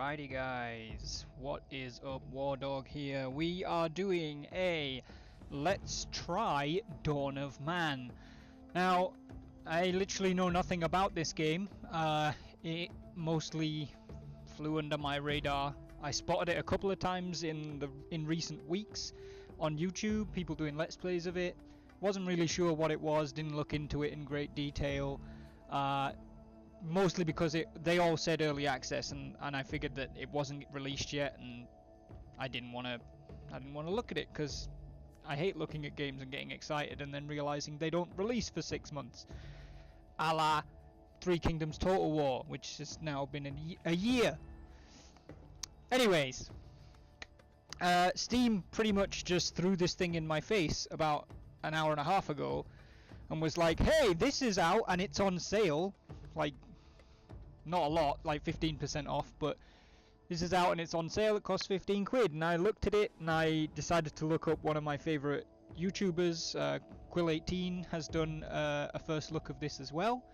Alrighty guys, what is up? Wardog here. We are doing a Let's Try Dawn of Man. Now, I literally know nothing about this game. It mostly flew under my radar. I spotted it a couple of times in recent weeks on YouTube, people doing Let's Plays of it. Wasn't really sure what it was, didn't look into it in great detail. Mostly because they all said early access, and I figured that it wasn't released yet, and I didn't want to look at it because I hate looking at games and getting excited and then realizing they don't release for 6 months, a la Three Kingdoms Total War, which has now been a year. Anyways, Steam pretty much just threw this thing in my face about an hour and a half ago and was like, hey, this is out and it's on sale. Like, not a lot, like 15% off, but this is out and it's on sale. It costs 15 quid, and I looked at it and I decided to look up one of my favorite YouTubers. Quill18 has done a first look of this as well,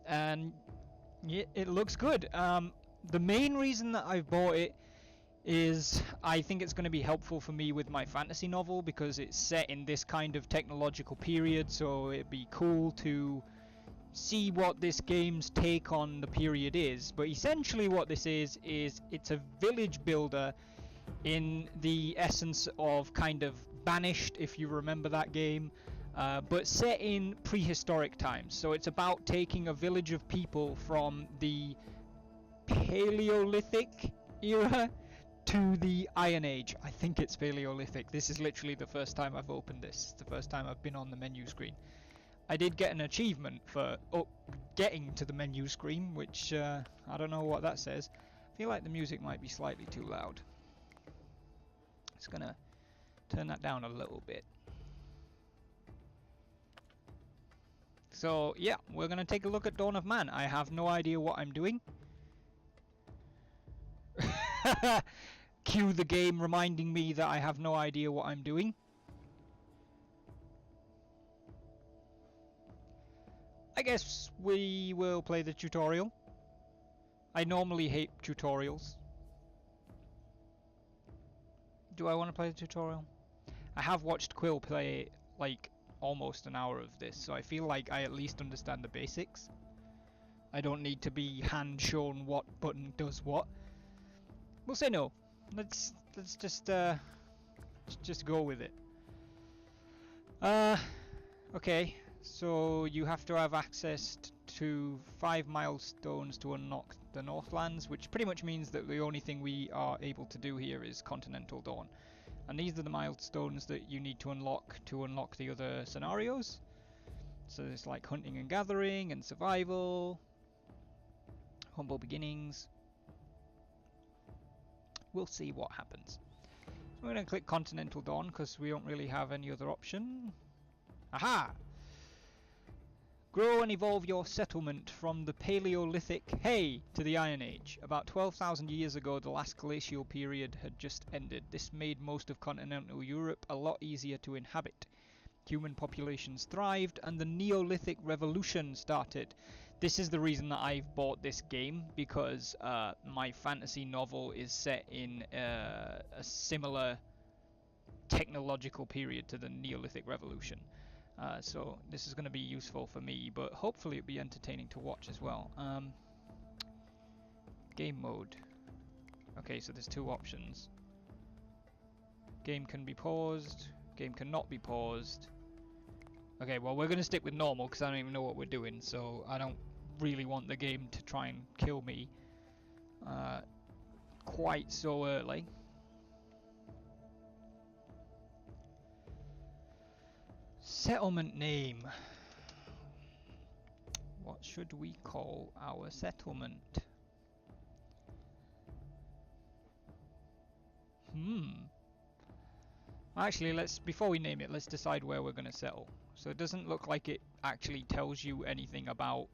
and yeah, it looks good. The main reason that I've bought it is I think it's going to be helpful for me with my fantasy novel, because it's set in this kind of technological period, so it'd be cool to see what this game's take on the period is. But essentially what this is it's a village builder in the essence of kind of Banished, if you remember that game, but set in prehistoric times. So it's about taking a village of people from the Paleolithic era to the Iron Age. I think it's Paleolithic. This is literally the first time I've opened this. It's the first time I've been on the menu screen. I did get an achievement for getting to the menu screen, which I don't know what that says. I feel like the music might be slightly too loud. It's gonna turn that down a little bit. So yeah, we're gonna take a look at Dawn of Man. I have no idea what I'm doing. Cue the game reminding me that I have no idea what I'm doing. I guess we will play the tutorial. I normally hate tutorials. Do I want to play the tutorial? I have watched Quill play like almost an hour of this, so I feel like I at least understand the basics. I don't need to be hand shown what button does what. We'll say no. Let's just go with it. Okay. So you have to have access to 5 milestones to unlock the Northlands, which pretty much means that the only thing we are able to do here is Continental Dawn. And these are the milestones that you need to unlock the other scenarios. So there's like hunting and gathering and survival, humble beginnings. We'll see what happens. So we're going to click Continental Dawn because we don't really have any other option. Aha! Grow and evolve your settlement from the Paleolithic to the Iron Age. About 12,000 years ago, the last glacial period had just ended. This made most of continental Europe a lot easier to inhabit. Human populations thrived, and the Neolithic Revolution started. This is the reason that I've bought this game, because my fantasy novel is set in a similar technological period to the Neolithic Revolution. So this is going to be useful for me, but hopefully it'll be entertaining to watch as well. Game mode. Okay, so there's two options. Game can be paused, game cannot be paused. Okay, well we're going to stick with normal because I don't even know what we're doing, so I don't really want the game to try and kill me quite so early. Settlement name. What should we call our settlement? Actually, before we name it, let's decide where we're going to settle. So it doesn't look like it actually tells you anything about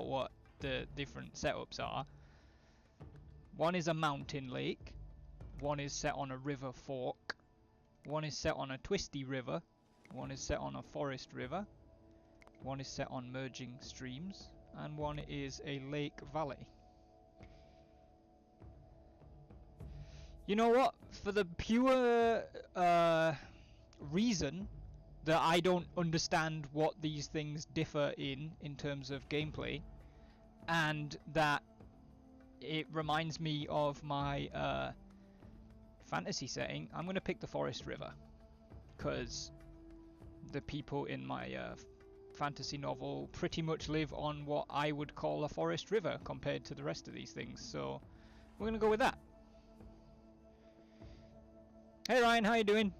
what the different setups are. One is a mountain lake, one is set on a river fork, one is set on a twisty river, one is set on a forest river, one is set on merging streams, and one is a lake valley. You know what? For the pure reason that I don't understand what these things differ in terms of gameplay, and that it reminds me of my fantasy setting, I'm going to pick the Forest River, because the people in my fantasy novel pretty much live on what I would call a forest river compared to the rest of these things, so we're going to go with that. Hey Ryan, how you doing?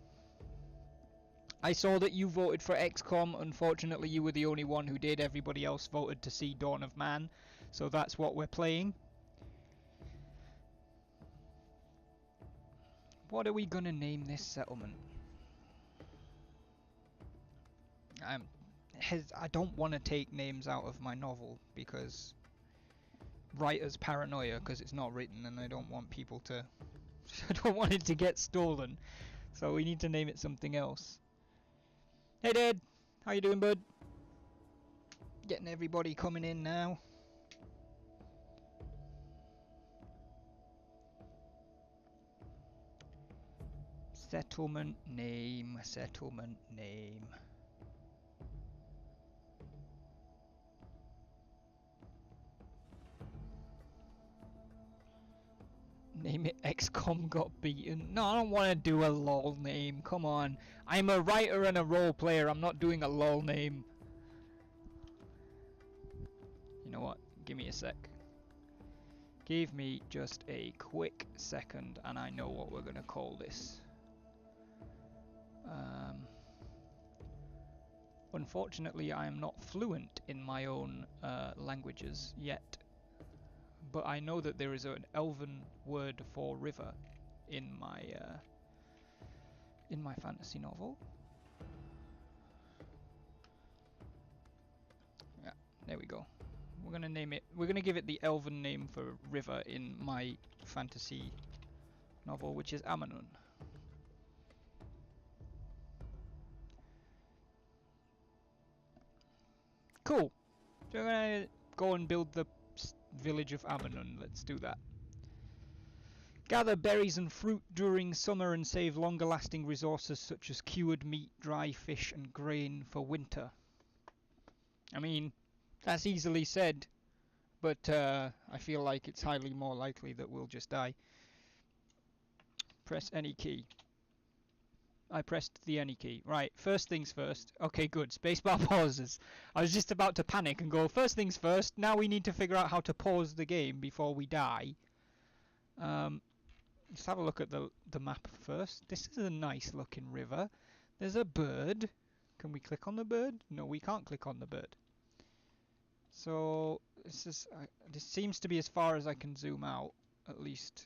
I saw that you voted for XCOM. Unfortunately, you were the only one who did. Everybody else voted to see Dawn of Man, so that's what we're playing. What are we gonna name this settlement? I don't want to take names out of my novel because writer's paranoia, because it's not written, and I don't want people to I don't want it to get stolen, so we need to name it something else. Hey Dad, how you doing, bud? Getting everybody coming in now. Settlement name, settlement name. Name it XCOM got beaten. No, I don't want to do a lol name. Come on. I'm a writer and a role player. I'm not doing a lol name. You know what? Give me a sec. Give me just a quick second and I know what we're going to call this. Unfortunately, I am not fluent in my own languages yet. But I know that there is an elven word for river in my fantasy novel. Yeah, there we go. We're gonna name it. We're gonna give it the elven name for river in my fantasy novel, which is Amanon. Cool. So we're gonna go and build the village of Amanon. Let's do that. Gather berries and fruit during summer and save longer lasting resources such as cured meat, dry fish and grain for winter. I mean, that's easily said, but I feel like it's highly more likely that we'll just die. Press any key. I pressed the any key. Right, first things first. Okay, good. Spacebar pauses. I was just about to panic and go, first things first, now we need to figure out how to pause the game before we die. Let's have a look at the map first. This is a nice looking river. There's a bird. Can we click on the bird? No, we can't click on the bird. So, this seems to be as far as I can zoom out, at least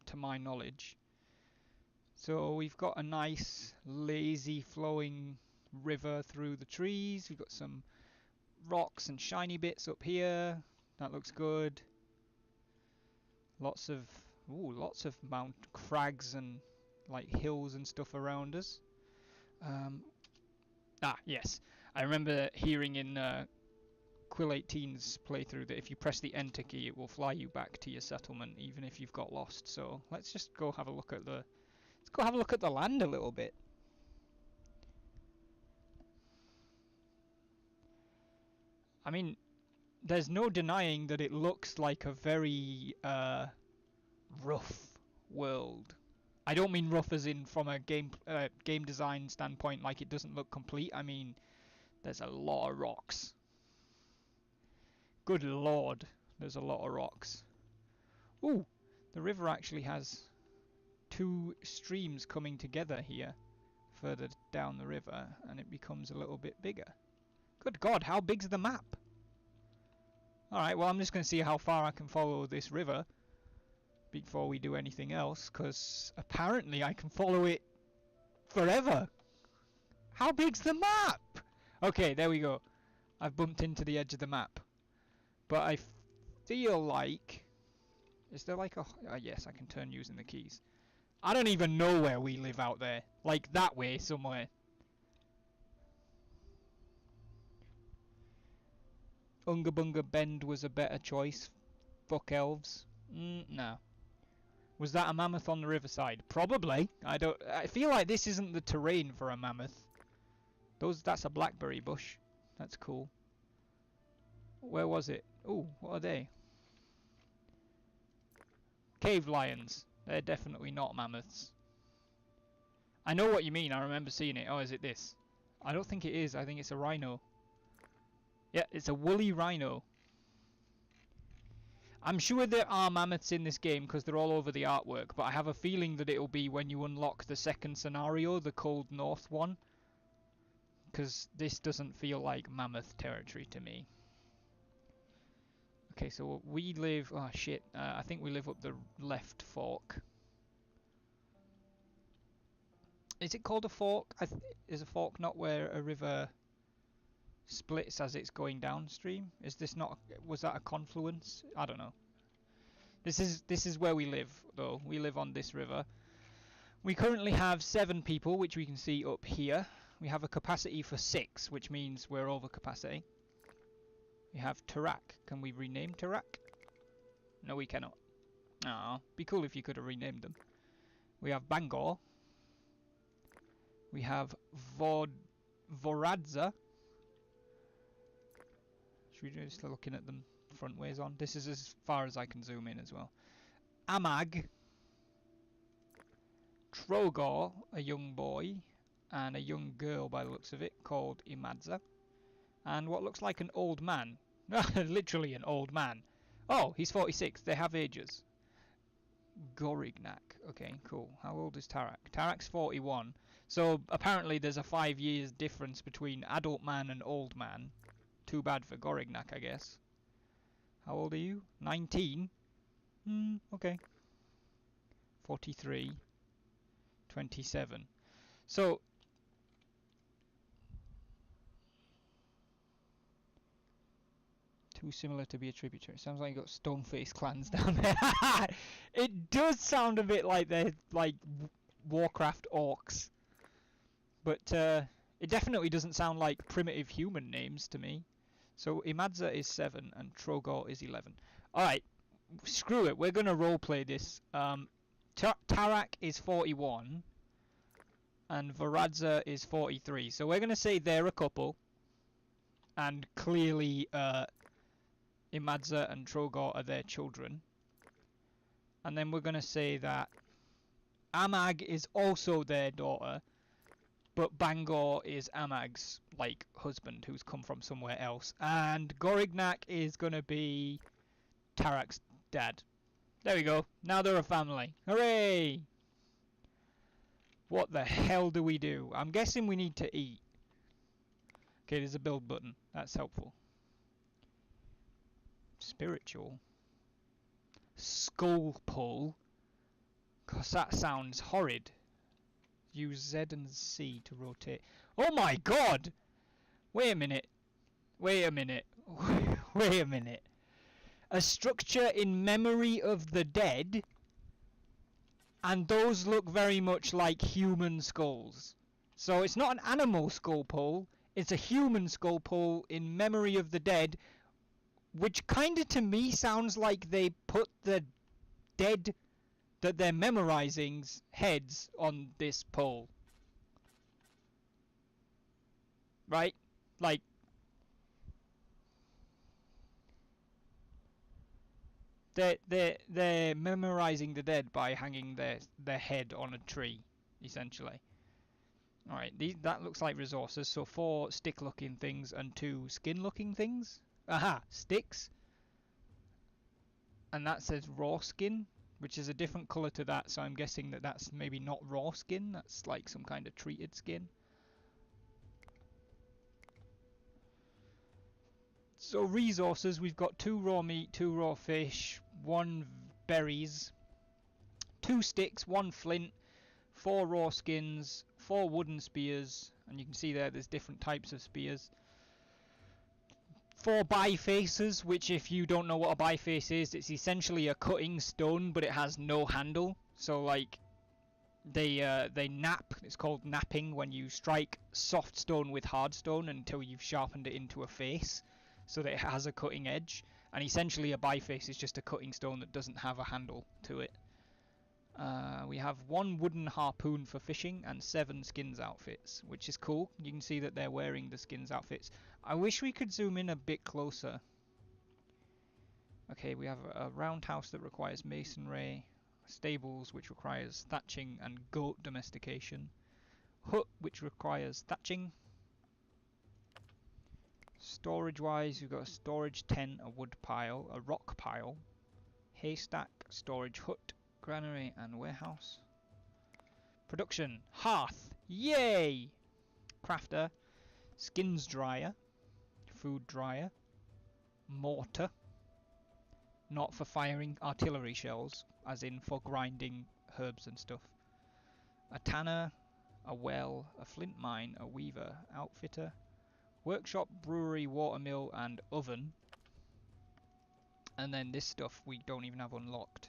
to my knowledge. So we've got a nice lazy flowing river through the trees. We've got some rocks and shiny bits up here. That looks good. Lots of mount crags and like hills and stuff around us. Yes, I remember hearing in Quill 18's playthrough that if you press the enter key, it will fly you back to your settlement, even if you've got lost. So let's just go have a look at the land a little bit. I mean, there's no denying that it looks like a very rough world. I don't mean rough as in from a game design standpoint, like it doesn't look complete. I mean, there's a lot of rocks. Good lord, there's a lot of rocks. Ooh, the river actually has two streams coming together here further down the river, and it becomes a little bit bigger. Good god, how big's the map? Alright, well I'm just going to see how far I can follow this river before we do anything else, because apparently I can follow it forever. How big's the map? Okay, there we go. I've bumped into the edge of the map. But I feel like... Is there like a... yes, I can turn using the keys. I don't even know where we live out there. Like that way somewhere. Unga Bunga Bend was a better choice. Fuck elves. No. Was that a mammoth on the riverside? Probably. I feel like this isn't the terrain for a mammoth. That's a blackberry bush. That's cool. Where was it? Ooh, what are they? Cave lions. They're definitely not mammoths. I know what you mean. I remember seeing it. Oh, is it this? I don't think it is. I think it's a rhino. Yeah, it's a woolly rhino. I'm sure there are mammoths in this game because they're all over the artwork, but I have a feeling that it'll be when you unlock the second scenario, the Cold North one. Because this doesn't feel like mammoth territory to me. Okay, so we live... Oh, shit. I think we live up the left fork. Is it called a fork? Is a fork not where a river splits as it's going downstream? Is this not... Was that a confluence? I don't know. This is where we live, though. We live on this river. We currently have 7 people, which we can see up here. We have a capacity for 6, which means we're over capacity. We have Tarak. Can we rename Tarak? No, we cannot. Ah, be cool if you could have renamed them. We have Bangor. We have Voradza. Should we just looking at them front ways on? This is as far as I can zoom in as well. Amag. Trogor, a young boy, and a young girl by the looks of it, called Imadza. And what looks like an old man. Literally an old man. Oh, he's 46. They have ages. Gorignac. Okay, cool. How old is Tarak? Tarak's 41. So apparently there's a 5 years difference between adult man and old man. Too bad for Gorignac, I guess. How old are you? 19? Okay. 43. 27. So... Too similar to be a tributary. Sounds like you got Stoneface clans down there. It does sound a bit like they're like Warcraft orcs. But it definitely doesn't sound like primitive human names to me. So Imadza is 7 and Trogor is 11. Alright, screw it. We're going to roleplay this. Tarak is 41 and Varadza is 43. So we're going to say they're a couple. And clearly Imadza and Trogor are their children. And then we're going to say that Amag is also their daughter. But Bangor is Amag's, like, husband who's come from somewhere else. And Gorignac is going to be Tarak's dad. There we go. Now they're a family. Hooray! What the hell do we do? I'm guessing we need to eat. Okay, there's a build button. That's helpful. Spiritual. Skull pull. Cause that sounds horrid. Use Z and C to rotate. Oh my god! Wait a minute. Wait a minute. Wait a minute. A structure in memory of the dead. And those look very much like human skulls. So it's not an animal skull pull. It's a human skull pull in memory of the dead. Which kinda to me sounds like they put the dead that they're memorizing's heads on this pole. Right? Like... They're memorizing the dead by hanging their head on a tree, essentially. Alright, that looks like resources. So 4 stick-looking things and 2 skin-looking things. Aha! Sticks. And that says raw skin, which is a different colour to that, so I'm guessing that that's maybe not raw skin. That's like some kind of treated skin. So resources, we've got 2 raw meat, 2 raw fish, 1 berries, 2 sticks, 1 flint, 4 raw skins, 4 wooden spears, and you can see there's different types of spears. 4 bifaces, which if you don't know what a biface is, it's essentially a cutting stone, but it has no handle. So like, they nap, it's called napping, when you strike soft stone with hard stone until you've sharpened it into a face. so that it has a cutting edge. And essentially a biface is just a cutting stone that doesn't have a handle to it. We have 1 wooden harpoon for fishing and 7 skins outfits, which is cool. You can see that they're wearing the skins outfits. I wish we could zoom in a bit closer. Okay, we have a roundhouse that requires masonry, stables which requires thatching and goat domestication, hut which requires thatching. Storage wise, we've got a storage tent, a wood pile, a rock pile, haystack, storage hut, granary and warehouse. Production, hearth, yay! Crafter, skins dryer, food dryer, mortar, not for firing artillery shells, as in for grinding herbs and stuff. A tanner, a well, a flint mine, a weaver, outfitter, workshop, brewery, watermill and oven. And then this stuff we don't even have unlocked.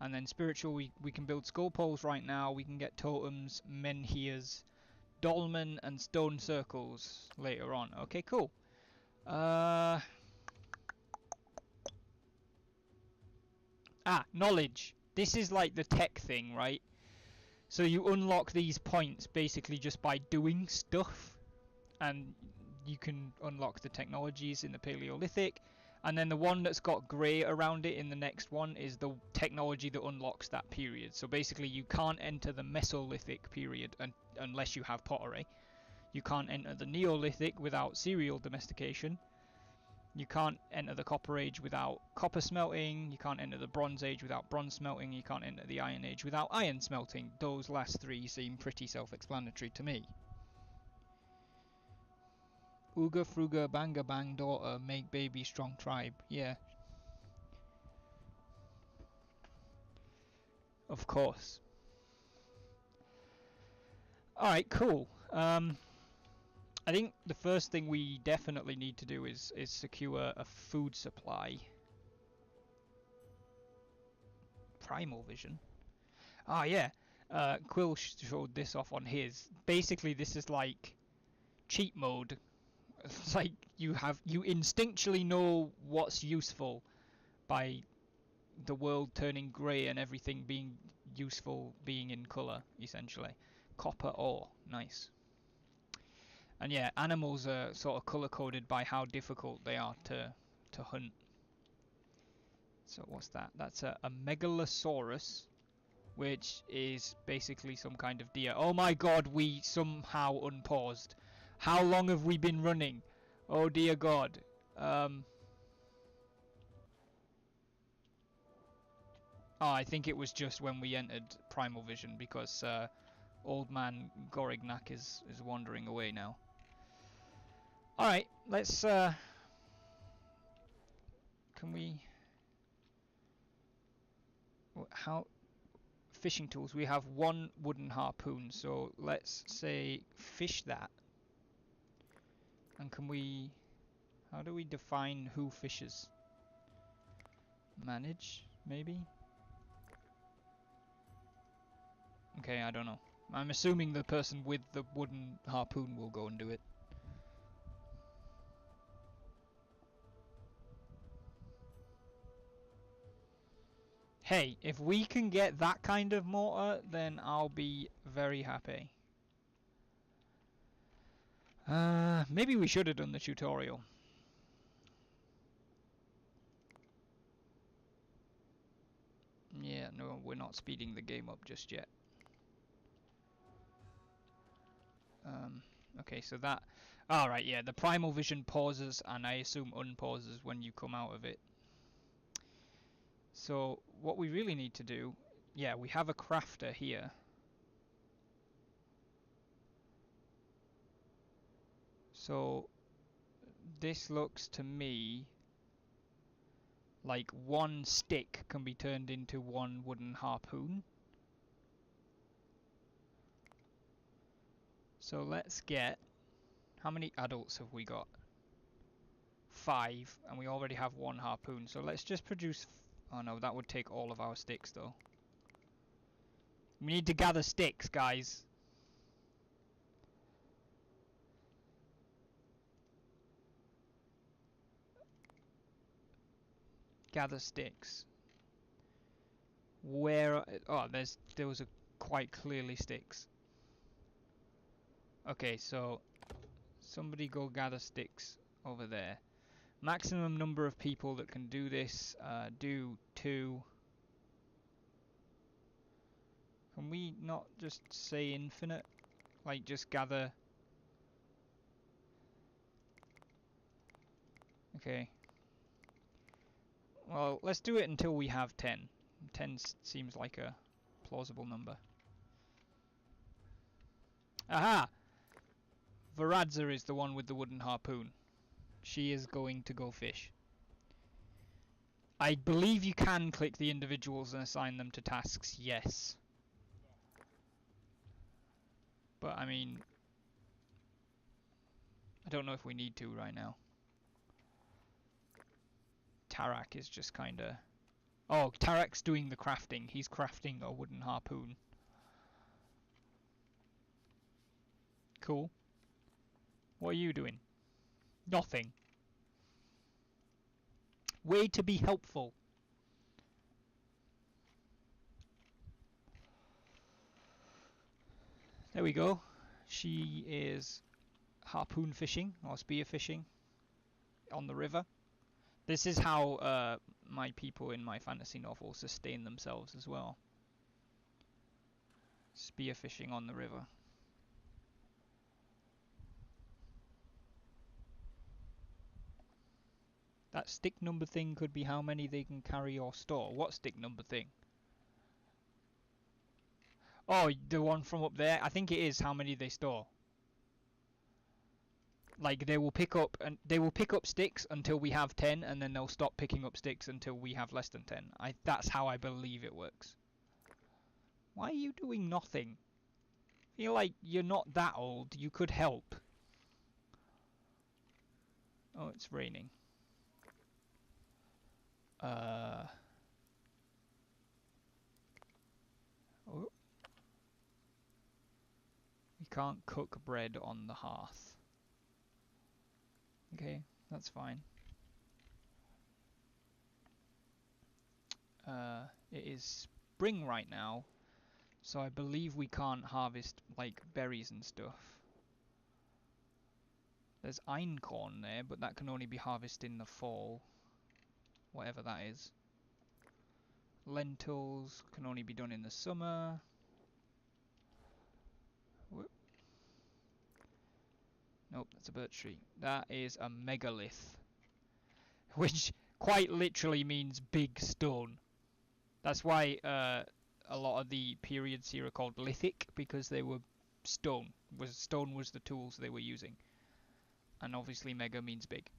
And then spiritual, we can build skull poles right now, we can get totems, menhirs, dolmen and stone circles later on. Okay, cool. Knowledge. This is like the tech thing, right? So you unlock these points basically just by doing stuff, and you can unlock the technologies in the Paleolithic, and then the one that's got grey around it in the next one is the technology that unlocks that period. So basically you can't enter the Mesolithic period unless you have pottery. You can't enter the Neolithic without cereal domestication. You can't enter the Copper Age without copper smelting. You can't enter the Bronze Age without bronze smelting. You can't enter the Iron Age without iron smelting. Those last 3 seem pretty self-explanatory to me. Ooga Fruga Banga Bang daughter, make baby strong tribe. Yeah. Of course. Alright, cool. I think the first thing we definitely need to do is secure a food supply. Primal vision. Ah, yeah. Quill showed this off on his. Basically, this is like cheat mode. It's like you instinctually know what's useful by the world turning grey and everything being useful being in colour, essentially. Copper ore. Nice. And yeah, animals are sort of colour coded by how difficult they are to hunt. So what's that? That's a megalosaurus, which is basically some kind of deer. Oh my god, we somehow unpaused. How long have we been running? Oh dear god. Oh, I think it was just when we entered Primal Vision, because old man Gorignac is wandering away now. Alright, let's can we how fishing tools? We have 1 wooden harpoon, so let's say fish that. And can we, how do we define who fishes? Manage, maybe? Okay, I don't know. I'm assuming the person with the wooden harpoon will go and do it. Hey, if we can get that kind of mortar, then I'll be very happy. Maybe we should have done the tutorial. Yeah, no, we're not speeding the game up just yet. Okay, so that... Alright, yeah, the Primal Vision pauses, and I assume unpauses when you come out of it. So, what we really need to do... Yeah, we have a crafter here. So, this looks to me like 1 stick can be turned into 1 wooden harpoon. So let's get... How many adults have we got? 5, and we already have 1 harpoon. So let's just produce... Oh no, that would take all of our sticks though. We need to gather sticks, guys. Gather sticks. Where? Oh, there was a quite clearly sticks. Okay, so somebody go gather sticks over there. Maximum number of people that can do this. Do 2. Can we not just say infinite? Like just gather. Okay. Well, let's do it until we have 10. 10 seems like a plausible number. Aha! Varadza is the one with the wooden harpoon. She is going to go fish. I believe you can click the individuals and assign them to tasks, yes. But, I mean, I don't know if we need to right now. Tarak is just kinda... Oh, Tarak's doing the crafting. He's crafting a wooden harpoon. Cool. What are you doing? Nothing. Way to be helpful. There we go. She is harpoon fishing or spear fishing on the river. This is how my people in my fantasy novel sustain themselves as well. Spear fishing on the river. That stick number thing could be how many they can carry or store. What stick number thing? Oh, the one from up there? I think it is how many they store. Like they will pick up sticks until we have 10, and then they'll stop picking up sticks until we have less than 10. That's how I believe it works. Why are you doing nothing? I feel like you're not that old. You could help. Oh, it's raining. Oh. We can't cook bread on the hearth. Okay, that's fine. It is spring right now, so I believe we can't harvest like berries and stuff. There's einkorn there, but that can only be harvested in the fall. Whatever that is. Lentils can only be done in the summer. Whoop. Nope, that's a birch tree. That is a megalith. Which quite literally means big stone. That's why a lot of the periods here are called lithic, because they were stone. Stone was the tools they were using. And obviously mega means big.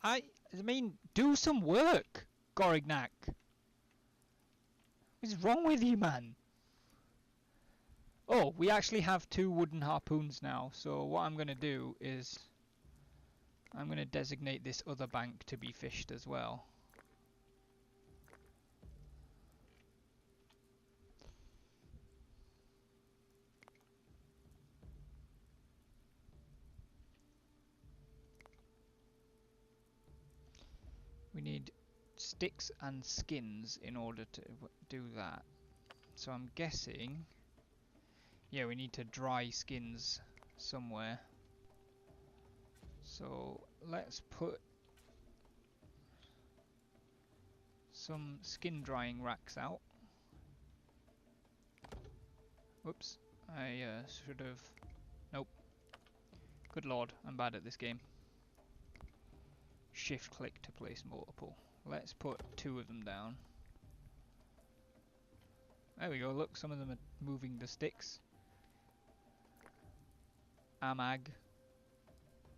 I mean, do some work, Gorignac. What's wrong with you, man? Oh, we actually have 2 wooden harpoons now, so what I'm going to do is I'm going to designate this other bank to be fished as well. We need sticks and skins in order to do that. So I'm guessing... Yeah, we need to dry skins somewhere. So let's put some skin drying racks out. Whoops, I should have... Nope. Good lord, I'm bad at this game. Shift click to place multiple. Let's put 2 of them down. There we go, look, some of them are moving the sticks. Amag,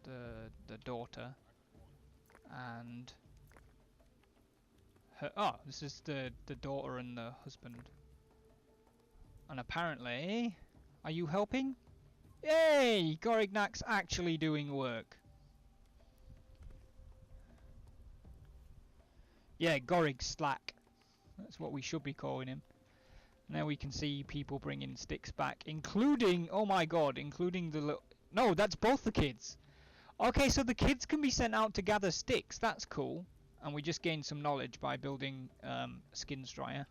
the daughter, and her, this is the daughter and the husband. And apparently, are you helping? Yay! Gorignac's actually doing work. Yeah, Gorig Slack. That's what we should be calling him. Now we can see people bringing sticks back, including, oh my god, including the little... No, that's both the kids. Okay, so the kids can be sent out to gather sticks. That's cool. And we just gained some knowledge by building a skins dryer.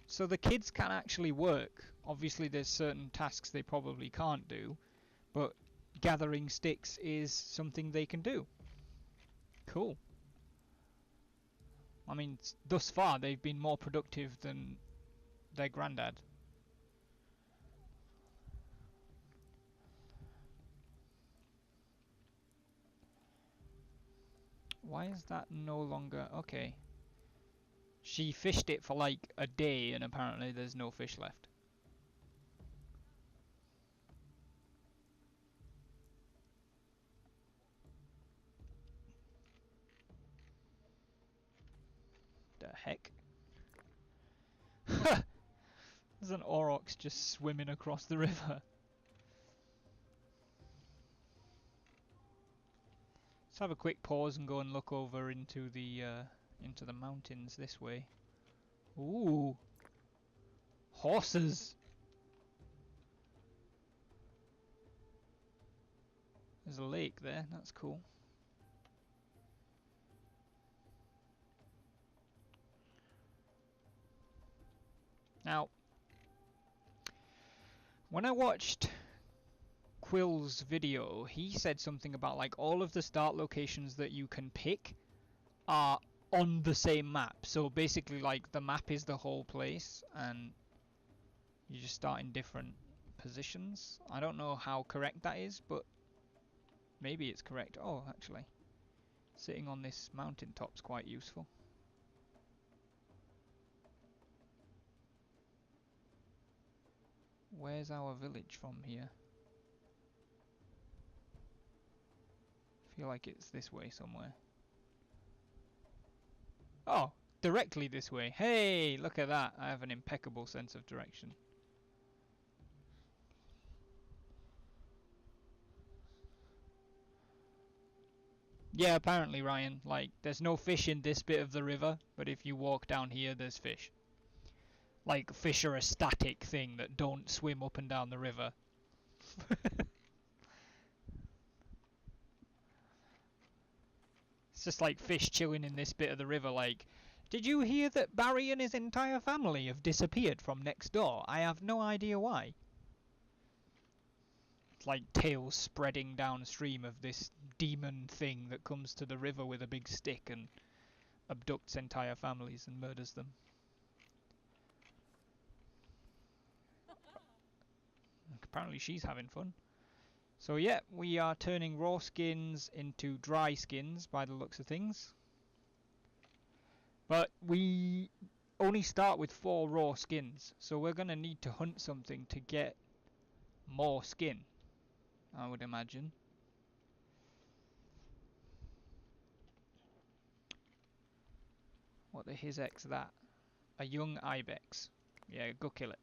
So the kids can actually work. Obviously there's certain tasks they probably can't do, but gathering sticks is something they can do. Cool. I mean, thus far they've been more productive than their granddad. Why is that no longer... Okay. She fished it for like a day and apparently there's no fish left. The heck? There's an aurochs just swimming across the river. Let's have a quick pause and go and look over into the mountains this way. Ooh, horses! There's a lake there. That's cool. Now, when I watched Quill's video, he said something about like all of the start locations that you can pick are on the same map. So basically like the map is the whole place and you just start in different positions. I don't know how correct that is, but maybe it's correct. Oh, actually, sitting on this mountaintop's quite useful. Where's our village from here? I feel like it's this way somewhere. Oh, directly this way. Hey, look at that. I have an impeccable sense of direction. Yeah, apparently, Ryan. Like, there's no fish in this bit of the river, but if you walk down here, there's fish. Like, fish are a static thing that don't swim up and down the river. It's just like fish chilling in this bit of the river, like, did you hear that Barry and his entire family have disappeared from next door? I have no idea why. It's like tales spreading downstream of this demon thing that comes to the river with a big stick and abducts entire families and murders them. Apparently she's having fun. So yeah, we are turning raw skins into dry skins by the looks of things. But we only start with 4 raw skins, so we're going to need to hunt something to get more skin, I would imagine. What the hizek's that? A young ibex. Yeah, go kill it.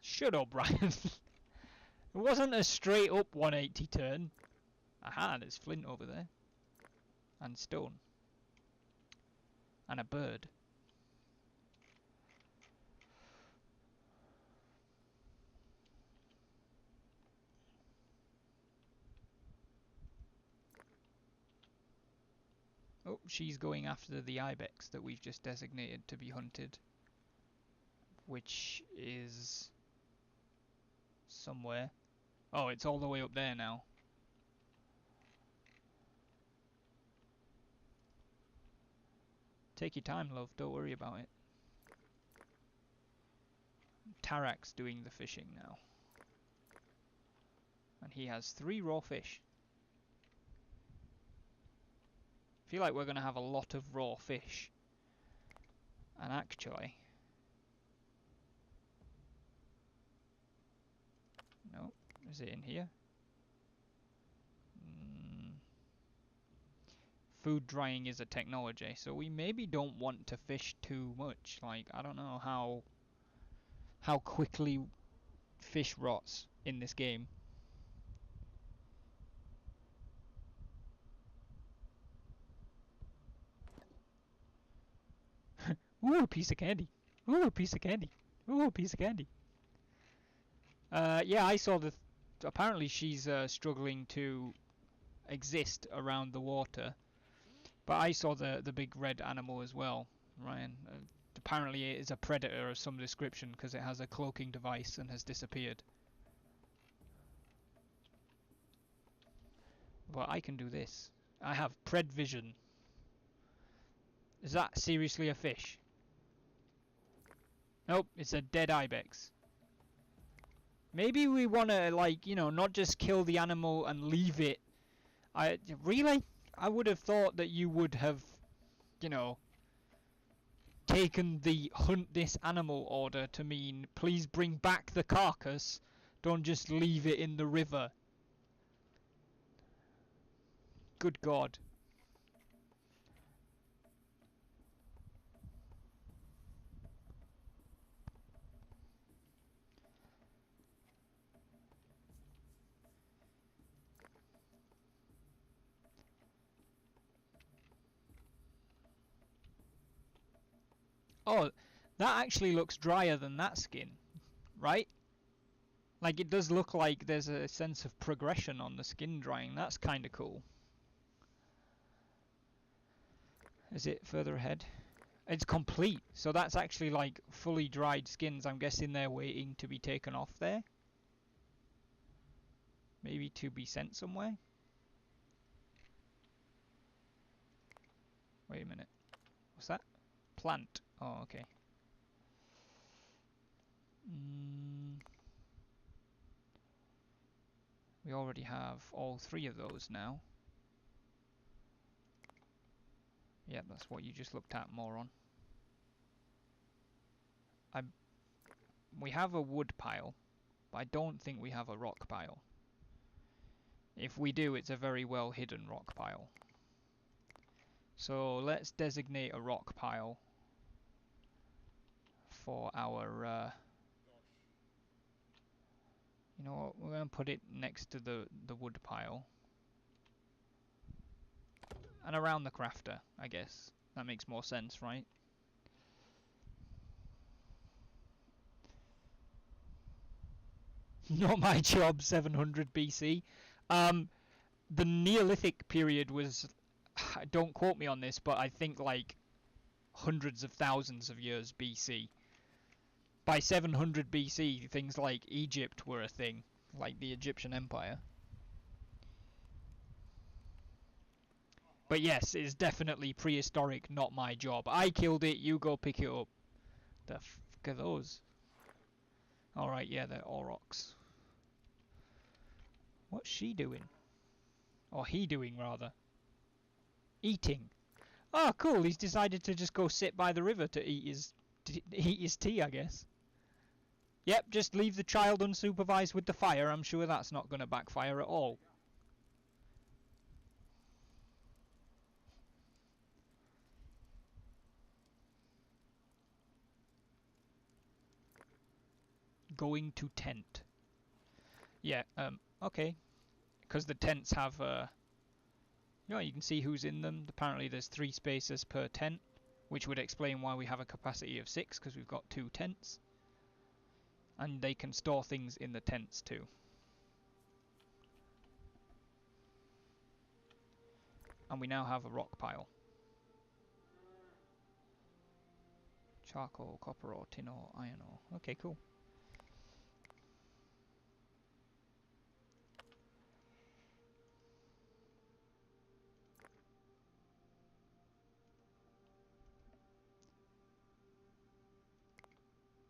Shut up, Brian. It wasn't a straight up 180 turn. Aha, there's flint over there. And stone. And a bird. Oh, she's going after the ibex that we've just designated to be hunted. Which is somewhere. Oh, it's all the way up there now. Take your time, love. Don't worry about it. Tarak's doing the fishing now. And he has 3 raw fish. I feel like we're going to have a lot of raw fish. And actually... No, is it in here? Food drying is a technology, so we maybe don't want to fish too much. Like, I don't know how quickly fish rots in this game. Ooh, a piece of candy. Ooh, a piece of candy. Ooh, a piece of candy. Yeah, I saw the... apparently she's struggling to exist around the water. But I saw the big red animal as well, Ryan. Apparently it is a predator of some description because it has a cloaking device and has disappeared. But I can do this. I have pred vision. Is that seriously a fish? Nope, it's a dead ibex. Maybe we want to, like, you know, not just kill the animal and leave it. Really? I would have thought that you would have, you know, taken the hunt this animal order to mean please bring back the carcass, don't just leave it in the river. Good God. Oh, that actually looks drier than that skin, right? Like, it does look like there's a sense of progression on the skin drying. That's kind of cool. Is it further ahead? It's complete, so that's actually like fully dried skins. I'm guessing they're waiting to be taken off there. Maybe to be sent somewhere. Wait a minute. What's that? Plant. Oh, okay. We already have all 3 of those now. Yeah, that's what you just looked at, moron. We have a wood pile, but I don't think we have a rock pile. If we do, it's a very well hidden rock pile. So let's designate a rock pile for our... you know what, we're going to put it next to the wood pile. And around the crafter, I guess. That makes more sense, right? Not my job, 700 BC. The Neolithic period was... don't quote me on this, but I think like hundreds of thousands of years BC. By 700 BC, things like Egypt were a thing, like the Egyptian Empire. But yes, it's definitely prehistoric, not my job. I killed it, you go pick it up. The f*** are those? Alright, yeah, they're aurochs. What's she doing? Or he doing, rather? Eating. Oh, cool, he's decided to just go sit by the river to eat his tea, I guess. Yep, just leave the child unsupervised with the fire. I'm sure that's not going to backfire at all. Going to tent. Yeah, okay. Because the tents have, you know, you can see who's in them. Apparently there's 3 spaces per tent, which would explain why we have a capacity of 6, because we've got 2 tents. And they can store things in the tents too. And we now have a rock pile. Charcoal, copper ore, tin ore, iron ore. Okay, cool.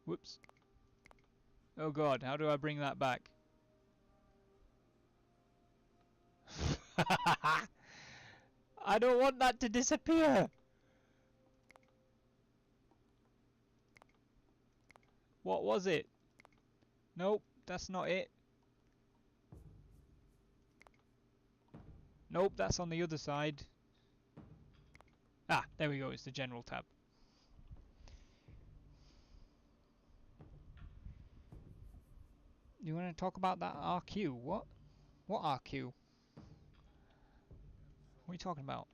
Whoops. Oh god, how do I bring that back? I don't want that to disappear! What was it? Nope, that's not it. Nope, that's on the other side. Ah, there we go, it's the general tab. You want to talk about that RQ? What? What RQ? What are you talking about?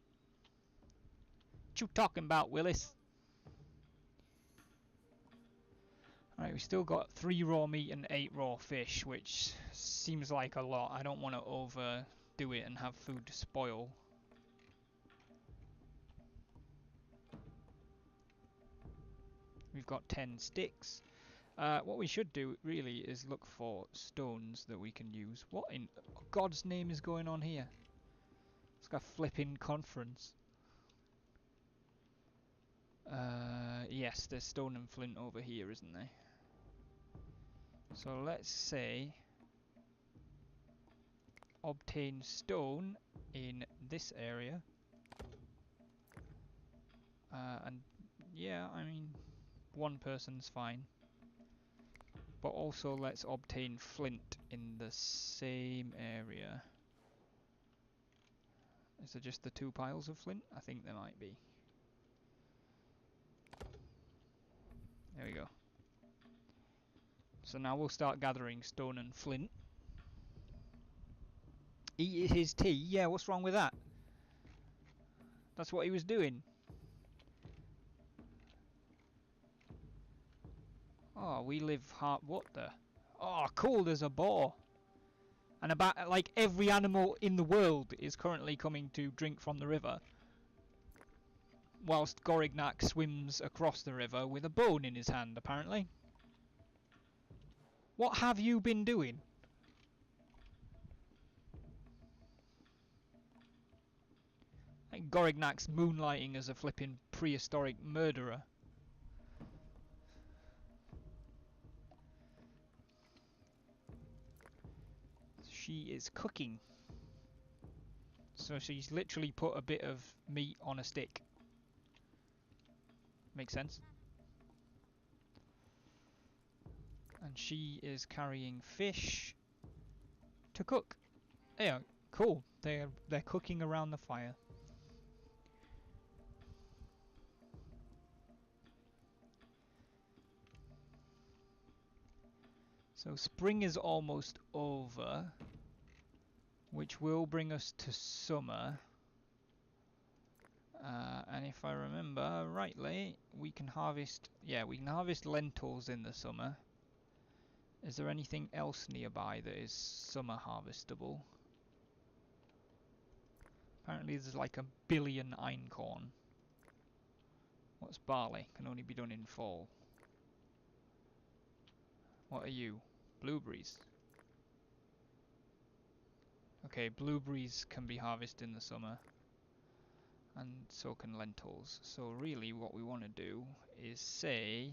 What you talking about, Willis? Alright, we still got 3 raw meat and 8 raw fish, which seems like a lot. I don't want to overdo it and have food spoil. We've got 10 sticks. What we should do really is look for stones that we can use. What in God's name is going on here? It's got a flipping conference. Yes, there's stone and flint over here, isn't there? So let's say obtain stone in this area. And yeah, I mean, one person's fine. But also let's obtain flint in the same area. Is there just the 2 piles of flint? I think there might be. There we go. So now we'll start gathering stone and flint. Eat his tea? Yeah, what's wrong with that? That's what he was doing. Oh, we live hard. What the? Oh, cool, there's a boar. And about, like, every animal in the world is currently coming to drink from the river. Whilst Gorignac swims across the river with a bone in his hand, apparently. What have you been doing? I think Gorignac's moonlighting as a flipping prehistoric murderer. She is cooking. So she's literally put a bit of meat on a stick. Makes sense. And she is carrying fish to cook. Yeah, cool. They're cooking around the fire. So spring is almost over, which will bring us to summer. And if I remember rightly, we can harvest, yeah, we can harvest lentils in the summer. Is there anything else nearby that is summer harvestable? Apparently there's like 1 billion einkorn. What's barley? Can only be done in fall. What are you? Blueberries. Okay, blueberries can be harvested in the summer. And so can lentils. So really what we want to do is say...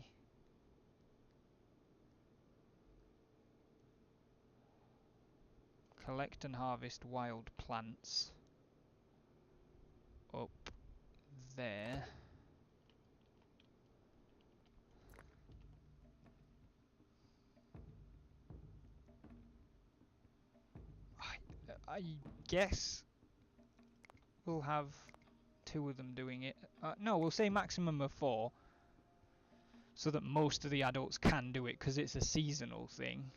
collect and harvest wild plants up there. I guess we'll have 2 of them doing it. No, we'll say maximum of 4, so that most of the adults can do it, because it's a seasonal thing.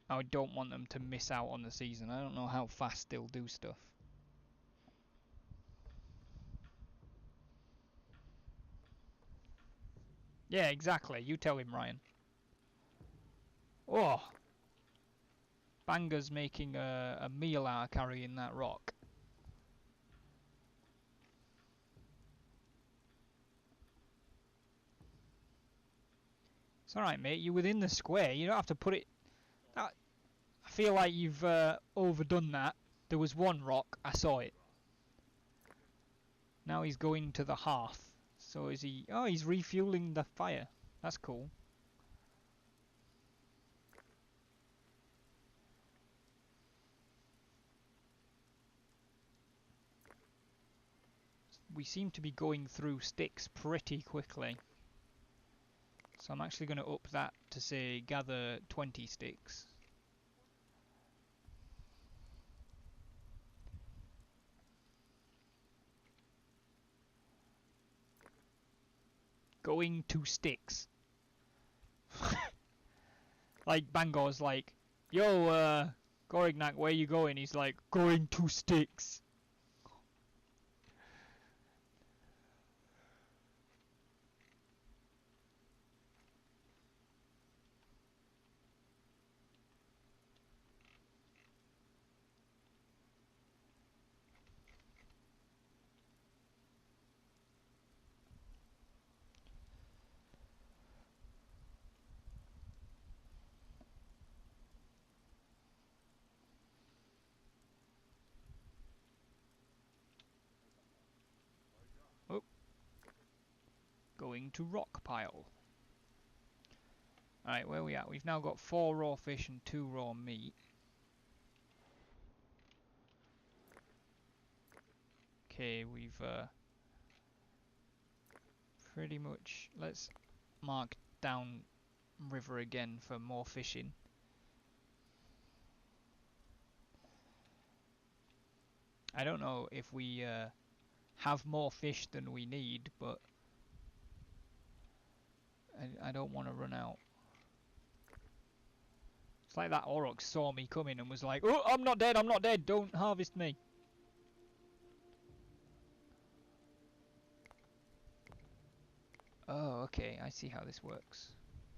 I don't want them to miss out on the season. I don't know how fast they'll do stuff. Yeah, exactly. You tell him, Ryan. Oh! Banger's making a meal out of carrying that rock. It's alright, mate. You're within the square. You don't have to put it... I feel like you've overdone that. There was 1 rock. I saw it. Now he's going to the hearth. So is he... Oh, he's refueling the fire. That's cool. We seem to be going through sticks pretty quickly. So I'm actually going to up that to say gather 20 sticks. Going to sticks. Like Bangor's like, yo, Gorignac, where you going? He's like, going to sticks. going to rock pile. Alright, where are we at? We've now got 4 raw fish and 2 raw meat. Okay, we've pretty much... Let's mark down river again for more fishing. I don't know if we have more fish than we need, but I don't want to run out. It's like that auroch saw me coming and was like, "Oh, I'm not dead, don't harvest me." Oh, okay, I see how this works.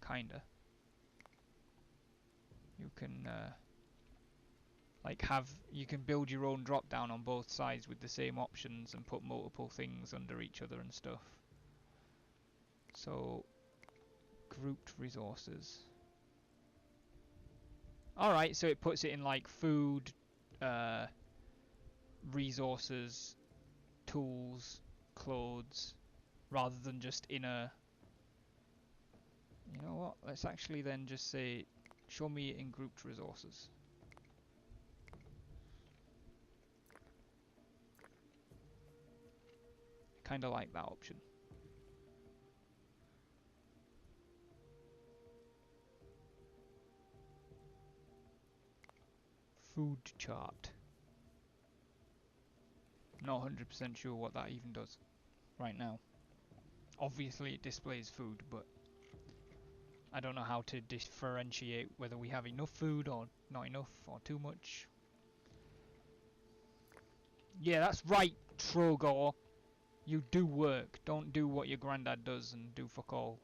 Kinda. You can, you can build your own drop down on both sides with the same options and put multiple things under each other and stuff. So, grouped resources. Alright, so it puts it in like food, resources, tools, clothes, rather than just in a... You know what, let's actually then just say, show me it in grouped resources. Kinda like that option. Food chart. Not 100% sure what that even does right now. Obviously it displays food, but I don't know how to differentiate whether we have enough food or not enough or too much. Yeah, that's right, Trogor. You do work. Don't do what your granddad does and do fuck all.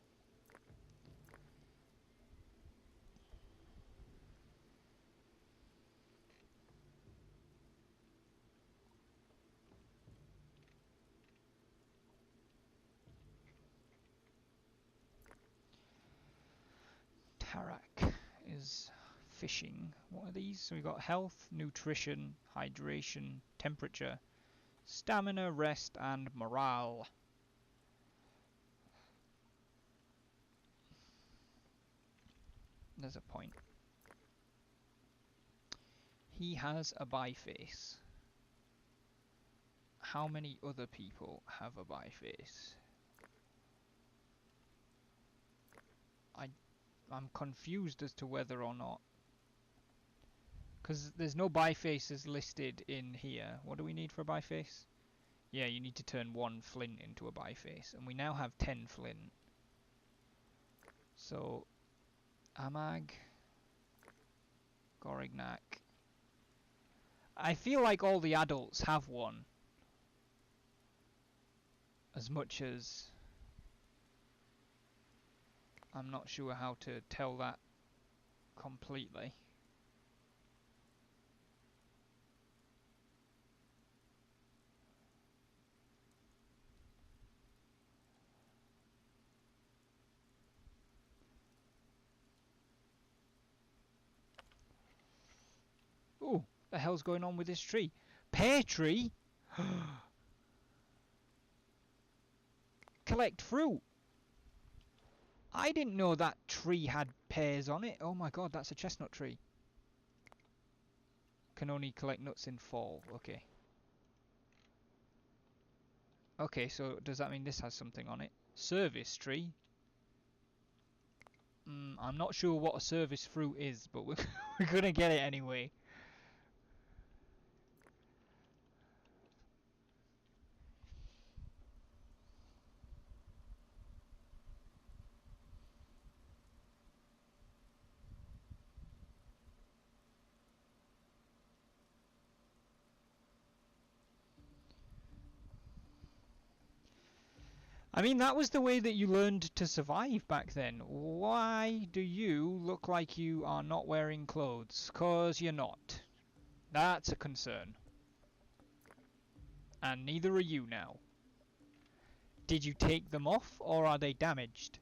Tarak is fishing. What are these? So we got health, nutrition, hydration, temperature, stamina, rest, and morale. There's a point. He has a bi-face. How many other people have a bi-face? I'm confused as to whether or not, because there's no bifaces listed in here. What do we need for a biface? Yeah, you need to turn 1 flint into a biface, and we now have 10 flint. So, Amag, Gorignac. I feel like all the adults have one, as much as I'm not sure how to tell that completely. Ooh, the hell's going on with this tree? Pear tree? Collect fruit! I didn't know that tree had pears on it. Oh my god, that's a chestnut tree. Can only collect nuts in fall. Okay. Okay, so does that mean this has something on it? Service tree? I'm not sure what a service fruit is, but we're gonna get it anyway. I mean, that was the way that you learned to survive back then. Why do you look like you are not wearing clothes? 'Cause you're not. That's a concern. And neither are you now. Did you take them off, or are they damaged?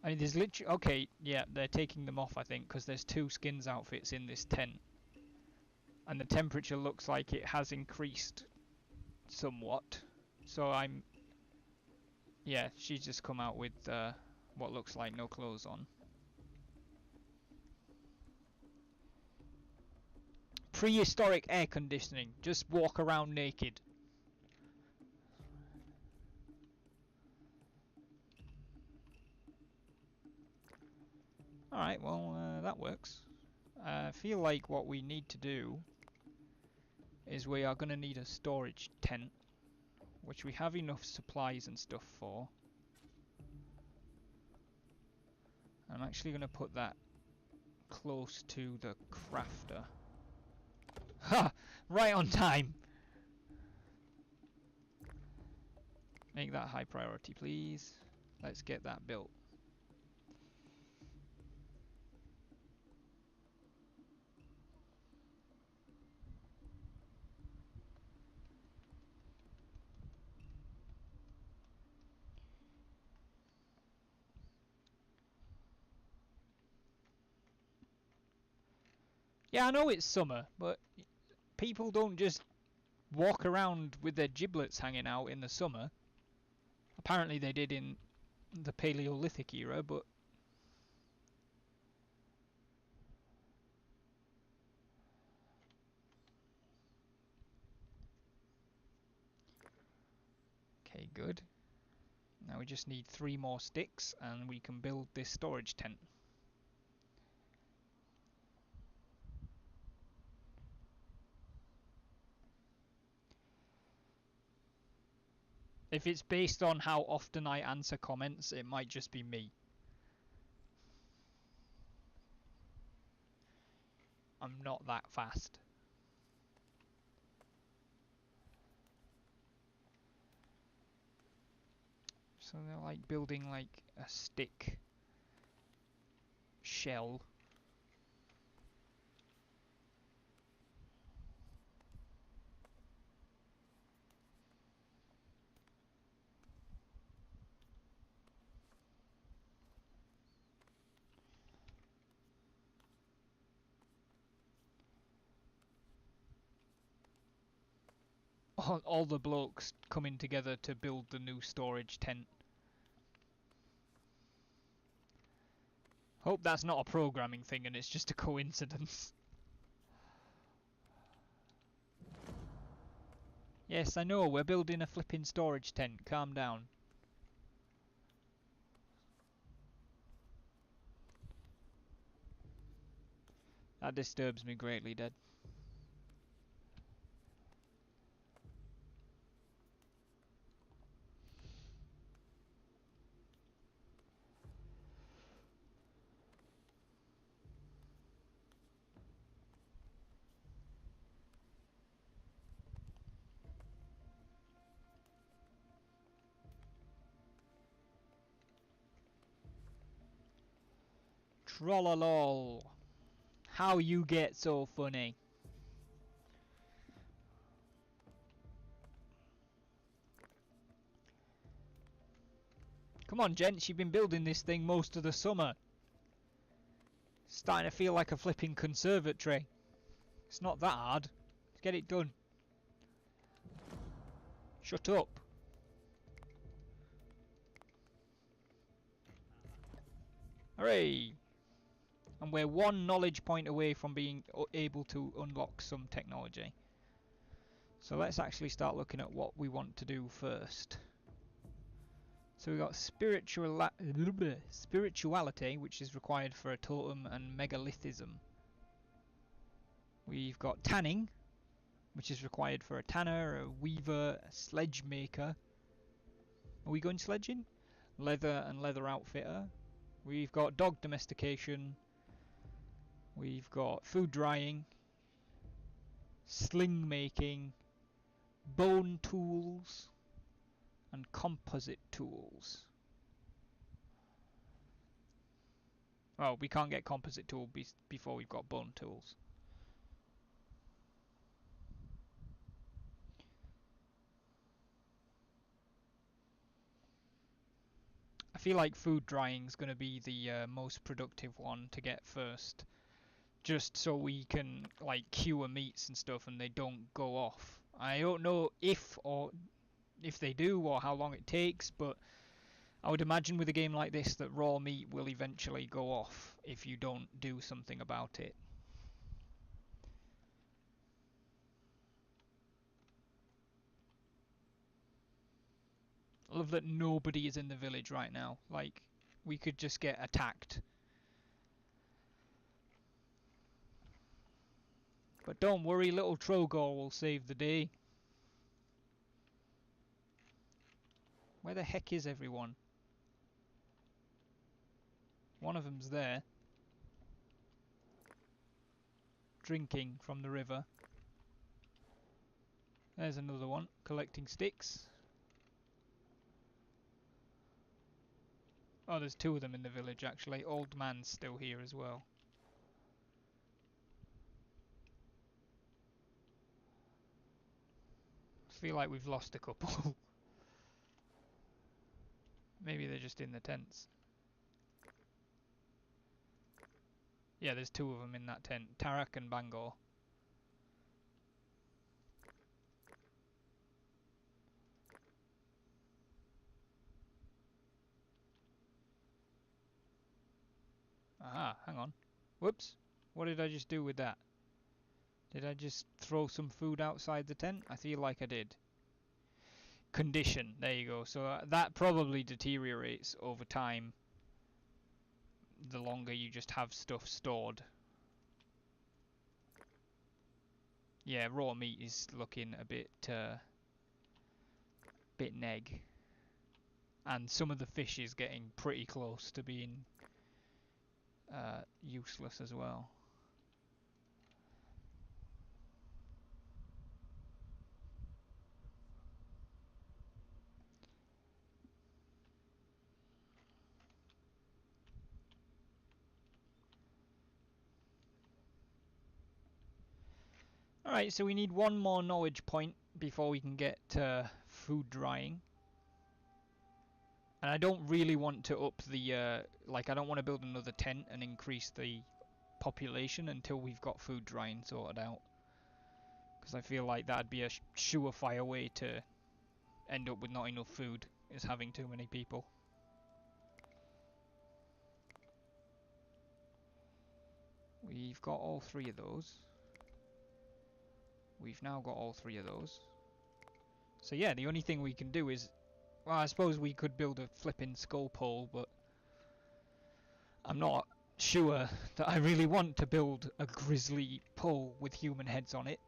I mean, there's literally... Okay, yeah, they're taking them off, I think, because there's 2 skins outfits in this tent. And the temperature looks like it has increased somewhat. So I'm Yeah, she's just come out with what looks like no clothes on. Prehistoric air conditioning. Just walk around naked. Alright, well, that works. I feel like what we need to do is we are going to need a storage tent, which we have enough supplies and stuff for. I'm actually going to put that close to the crafter. Ha! Right on time! Make that high priority, please. Let's get that built. Yeah, I know it's summer, but people don't just walk around with their giblets hanging out in the summer. Apparently they did in the Paleolithic era, but... Okay, good. Now we just need 3 more sticks and we can build this storage tent. If it's based on how often I answer comments, it might just be me. I'm not that fast. So they're like building like a stick shell. All the blokes coming together to build the new storage tent. Hope that's not a programming thing and it's just a coincidence. Yes, I know, we're building a flipping storage tent. Calm down. That disturbs me greatly, Dad. Trollolol. How you get so funny? Come on, gents, you've been building this thing most of the summer. Starting to feel like a flipping conservatory. It's not that hard. Let's get it done. Shut up. Hooray! And we're 1 knowledge point away from being able to unlock some technology. So let's actually start looking at what we want to do first. So we've got spirituality, which is required for a totem, and megalithism. We've got tanning, which is required for a tanner, a weaver, a sledge maker. Are we going sledging? Leather and leather outfitter. We've got dog domestication. We've got food drying, sling making, bone tools, and composite tools. Oh, we can't get composite tool before we've got bone tools. I feel like food drying is going to be the most productive one to get first. Just so we can like cure meats and stuff and they don't go off. I don't know if they do or how long it takes, but I would imagine with a game like this that raw meat will eventually go off if you don't do something about it. I love that nobody is in the village right now. Like, we could just get attacked. But don't worry, little Trogor will save the day. Where the heck is everyone? One of them's there. Drinking from the river. There's another one, collecting sticks. Oh, there's two of them in the village actually. Old man's still here as well. I feel like we've lost a couple. Maybe they're just in the tents. Yeah, there's two of them in that tent. Tarak and Bangor. Aha, hang on. Whoops. What did I just do with that? Did I just throw some food outside the tent? I feel like I did. Condition. There you go. So that probably deteriorates over time. The longer you just have stuff stored. Yeah, raw meat is looking a bit neg. And some of the fish is getting pretty close to being useless as well. Alright, so we need one more knowledge point before we can get food drying. And I don't really want to up the, like I don't want to build another tent and increase the population until we've got food drying sorted out. Because I feel like that'd be a surefire way to end up with not enough food, is having too many people. We've got all three of those. We've now got all three of those. So yeah, the only thing we can do is... Well, I suppose we could build a flipping skull pole, but... I'm not sure that I really want to build a grizzly pole with human heads on it.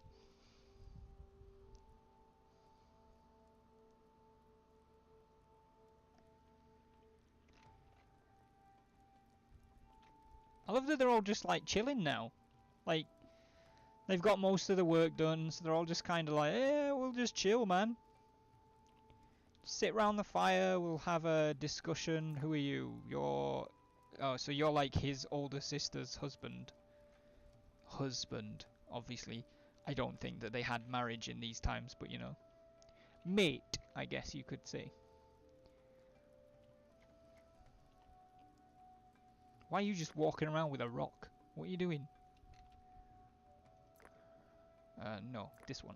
I love that they're all just like chilling now. Like, they've got most of the work done, so they're all just kind of like, eh, we'll just chill, man. Sit around the fire, we'll have a discussion. Who are you? You're... Oh, so you're like his older sister's husband. Husband, obviously. I don't think that they had marriage in these times, but you know. Mate, I guess you could say. Why are you just walking around with a rock? What are you doing? No, this one.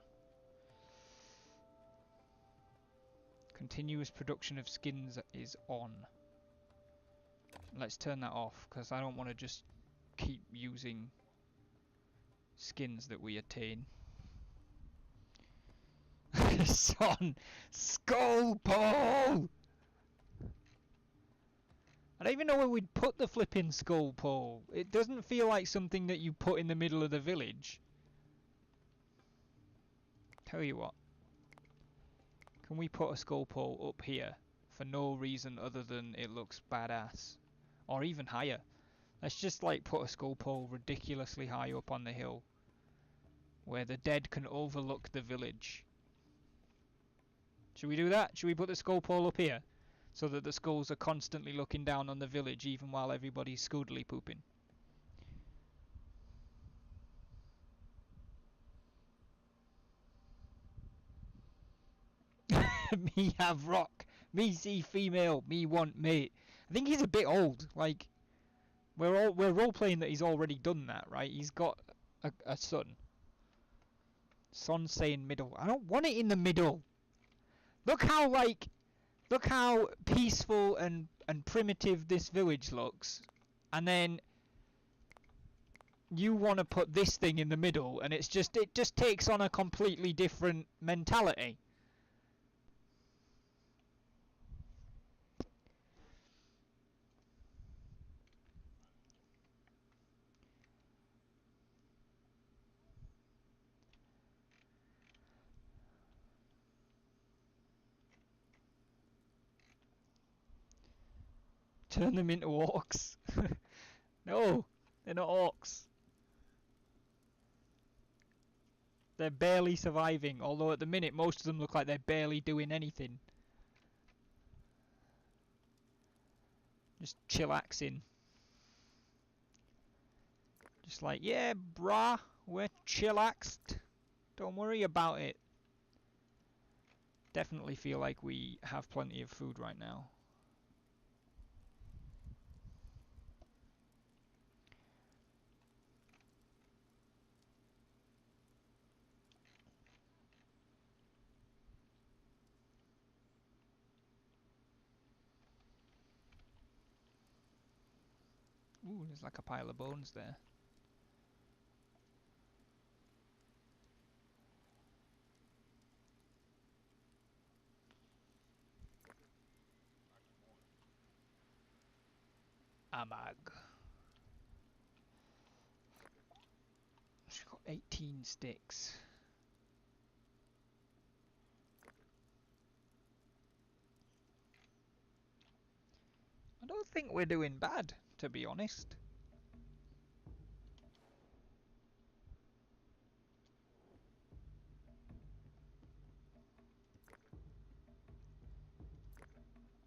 Continuous production of skins is on. Let's turn that off, because I don't want to just keep using skins that we attain. Son! Skull pole! I don't even know where we'd put the flipping skull pole. It doesn't feel like something that you put in the middle of the village. Tell you what. Can we put a skull pole up here? For no reason other than it looks badass. Or even higher. Let's just like put a skull pole ridiculously high up on the hill. Where the dead can overlook the village. Should we do that? Should we put the skull pole up here? So that the skulls are constantly looking down on the village even while everybody's scoodly pooping. Me have rock. Me see female. Me want mate. I think he's a bit old. Like, we're role playing that he's already done that, right? He's got a son. Son saying middle. I don't want it in the middle. Look how like Look how peaceful and primitive this village looks. And then you want to put this thing in the middle, and it just takes on a completely different mentality. Turn them into orcs. No, they're not orcs. They're barely surviving, although at the minute most of them look like they're barely doing anything. Just chillaxing. Just like, yeah, brah, we're chillaxed. Don't worry about it. Definitely feel like we have plenty of food right now. Ooh, there's like a pile of bones there. Amag. She's got 18 sticks. I don't think we're doing bad, to be honest.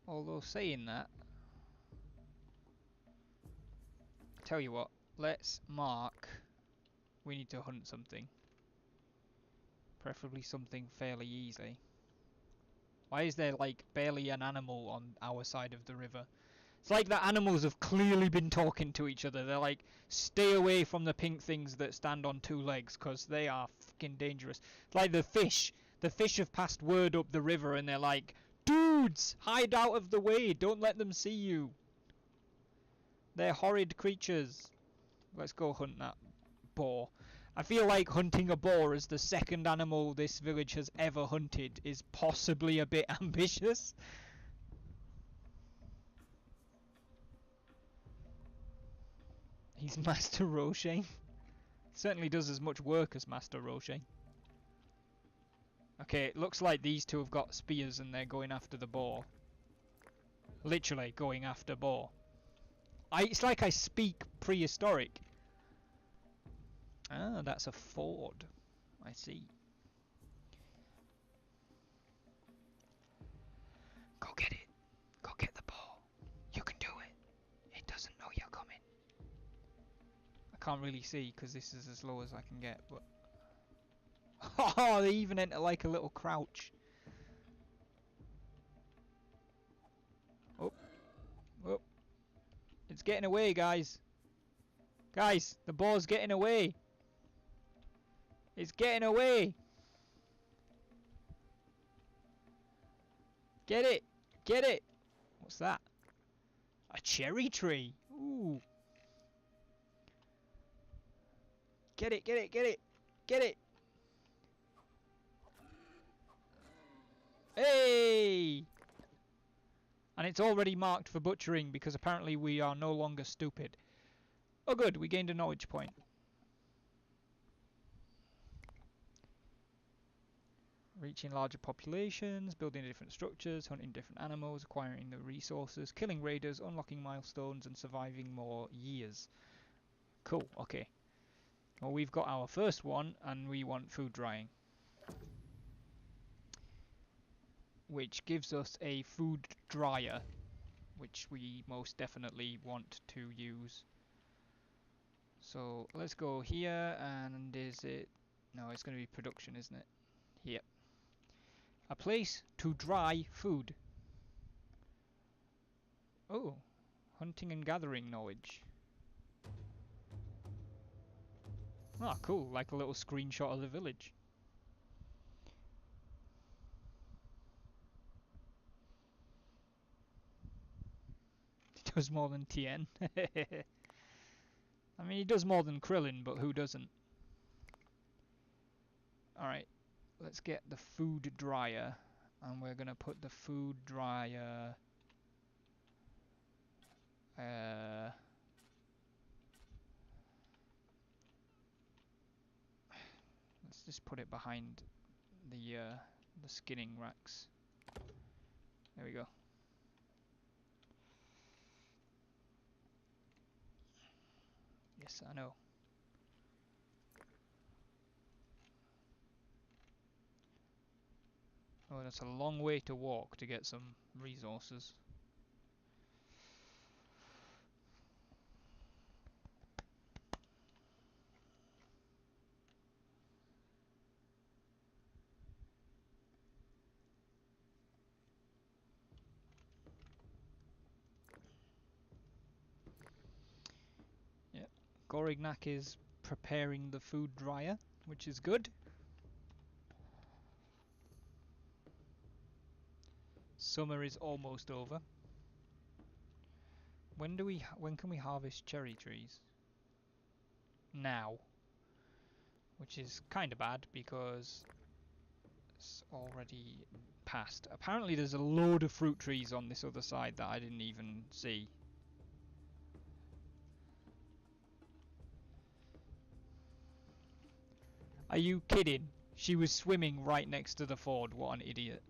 Although saying that, tell you what, let's mark. We need to hunt something. Preferably something fairly easy. Why is there like barely an animal on our side of the river? It's like the animals have clearly been talking to each other. They're like, stay away from the pink things that stand on two legs, because they are fucking dangerous. It's like the fish. The fish have passed word up the river and they're like, dudes, hide out of the way. Don't let them see you. They're horrid creatures. Let's go hunt that boar. I feel like hunting a boar as the second animal this village has ever hunted is possibly a bit ambitious. He's Master Roche. Certainly does as much work as Master Roche. Okay, it looks like these two have got spears and they're going after the boar. Literally going after boar. It's like I speak prehistoric. Ah, that's a ford. I see. Go get it. Go get the boar. You can do it. It doesn't know you're coming. I can't really see because this is as low as I can get, but... Oh, they even enter like a little crouch. Oh. Oh. It's getting away, guys. Guys, the boar's getting away. It's getting away. Get it. Get it. What's that? A cherry tree. Ooh. Get it, get it, get it. Get it. Hey! And it's already marked for butchering because apparently we are no longer stupid. Oh good, we gained a knowledge point. Reaching larger populations, building different structures, hunting different animals, acquiring the resources, killing raiders, unlocking milestones, and surviving more years. Cool, okay. Well, we've got our first one, and we want food drying. Which gives us a food dryer, which we most definitely want to use. So let's go here, and is it... No, it's going to be production, isn't it? Here. A place to dry food. Oh, hunting and gathering knowledge. Ah, cool, like a little screenshot of the village. does more than Tien. I mean, he does more than Krillin, but who doesn't? Alright, let's get the food dryer. And we're going to put the food dryer... let's just put it behind the skinning racks. There we go. Yes, I know. Oh, that's a long way to walk to get some resources. Yep, Gorignac is preparing the food dryer, which is good. Summer is almost over. When can we harvest cherry trees? Now. Which is kind of bad because it's already past. Apparently there's a load of fruit trees on this other side that I didn't even see. Are you kidding? She was swimming right next to the ford. What an idiot.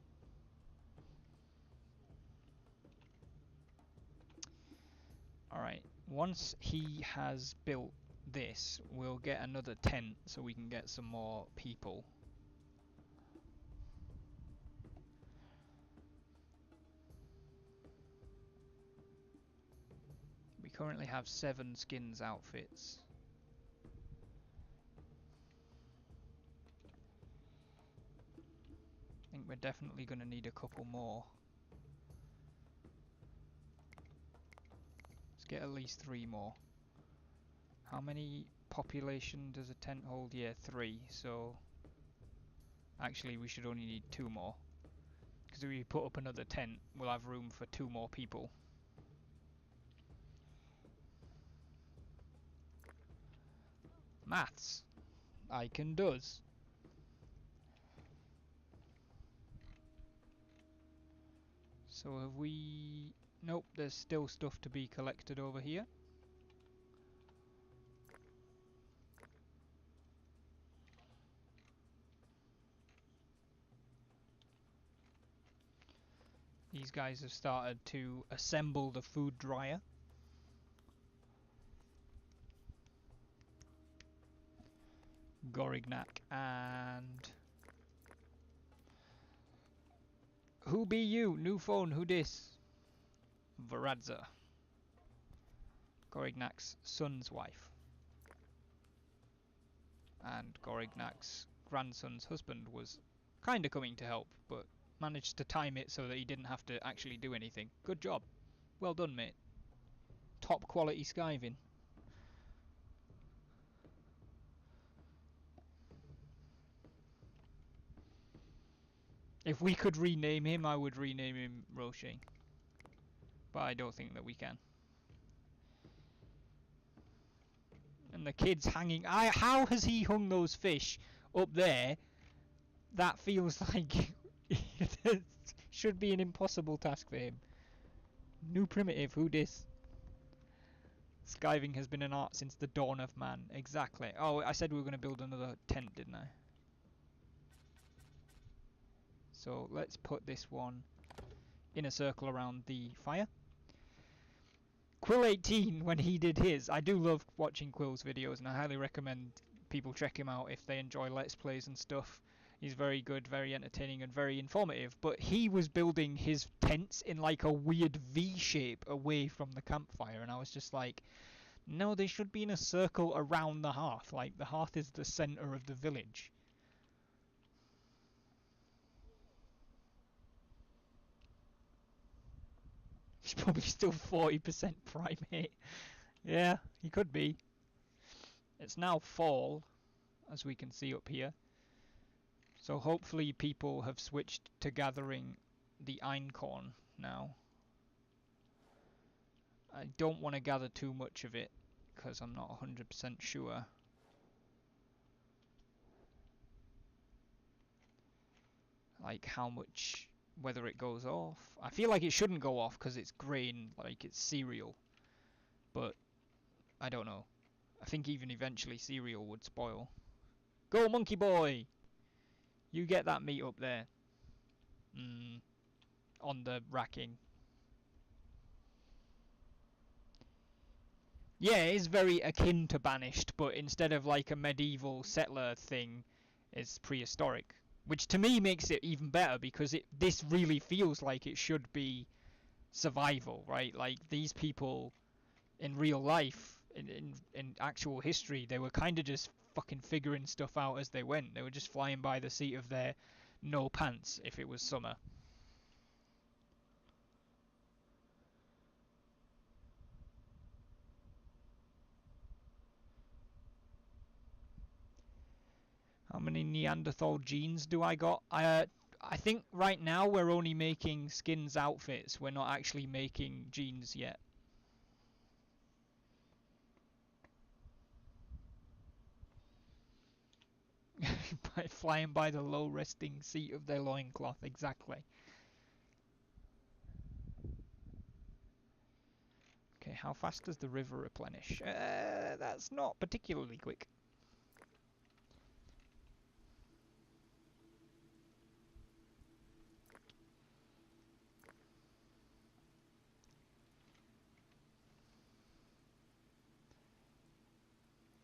Alright, once he has built this, we'll get another tent so we can get some more people. We currently have 7 skins outfits. I think we're definitely going to need a couple more. Let's get at least 3 more. How many population does a tent hold? Yeah, 3. So actually we should only need 2 more. Because if we put up another tent, we'll have room for 2 more people. Maths. I can does. So have we... Nope, there's still stuff to be collected over here. These guys have started to assemble the food dryer. Gorignac and... Who be you? New phone, who dis? Varadza. Gorignac's son's wife. And Gorignac's grandson's husband was kinda coming to help, but managed to time it so that he didn't have to actually do anything. Good job. Well done, mate. Top quality skiving. If we could rename him, I would rename him Roche. But I don't think that we can. And the kid's hanging... How has he hung those fish up there? That feels like... it should be an impossible task for him. New primitive, who dis? Skiving has been an art since the dawn of man. Exactly. Oh, I said we were going to build another tent, didn't I? So let's put this one in a circle around the fire. Quill18, when he did his, I do love watching Quill's videos and I highly recommend people check him out if they enjoy Let's Plays and stuff. He's very good, very entertaining and very informative, but he was building his tents in like a weird V shape away from the campfire and I was just like, no, they should be in a circle around the hearth, like the hearth is the centre of the village. He's probably still 40% primate. Yeah, he could be. It's now fall, as we can see up here. So hopefully people have switched to gathering the einkorn now. I don't want to gather too much of it because I'm not 100% sure. Like how much, whether it goes off. I feel like it shouldn't go off because it's grain, like it's cereal. But I don't know. I think even eventually cereal would spoil. Go monkey boy! You get that meat up there. On the racking. Yeah, it is very akin to Banished, but instead of like a medieval settler thing, it's prehistoric. Which to me makes it even better because this really feels like it should be survival, right? Like these people in real life, in actual history, they were kind of just fucking figuring stuff out as they went. They were just flying by the seat of their no pants if it was summer. How many Neanderthal genes do I got? I think right now we're only making skins outfits. We're not actually making genes yet. By flying by the low resting seat of their loincloth, exactly. Okay, how fast does the river replenish? That's not particularly quick.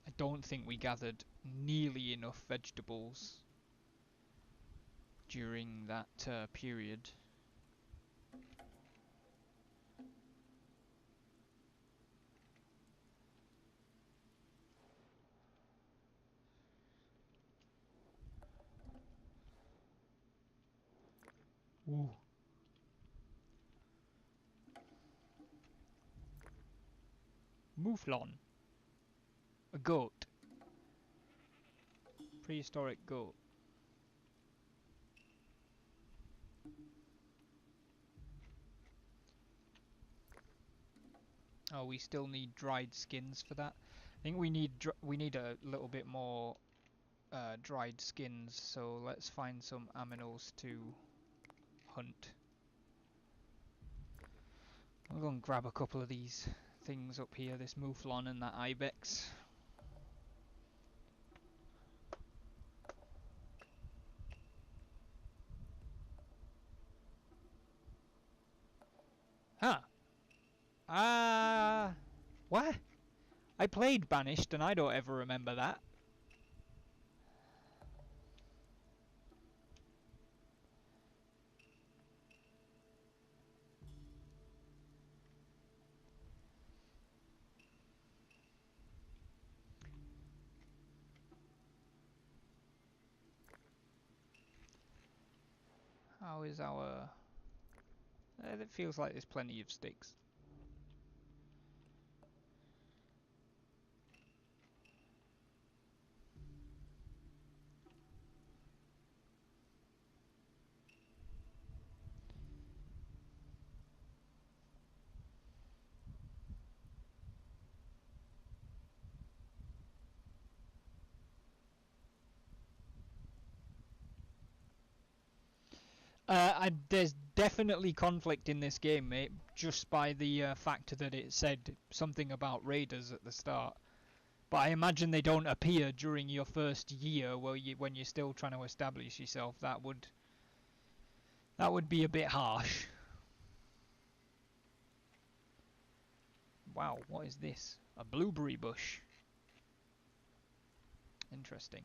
I don't think we gathered nearly enough vegetables during that period. Ooh. Mouflon. A goat. Prehistoric goat. Oh, we still need dried skins for that. I think we need a little bit more dried skins. So let's find some aminos to hunt. I'll go and grab a couple of these things up here. This mouflon and that ibex. Huh. What? I played Banished and I don't ever remember that. How is our... it feels like there's plenty of sticks. There's definitely conflict in this game, mate, just by the fact that it said something about raiders at the start. But I imagine they don't appear during your first year, when you're still trying to establish yourself. That would be a bit harsh. Wow, what is this? A blueberry bush. Interesting.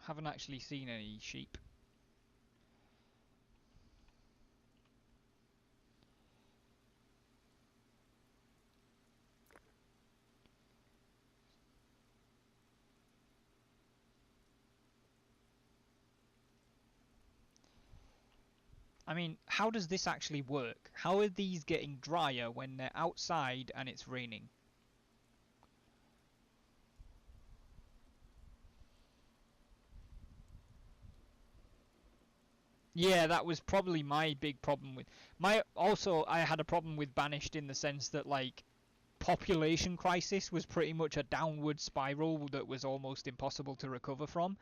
Haven't actually seen any sheep. I mean, how does this actually work? How are these getting drier when they're outside and it's raining? Yeah, that was probably my big problem with my. Also, I had a problem with Banished in the sense that like population crisis was pretty much a downward spiral that was almost impossible to recover from.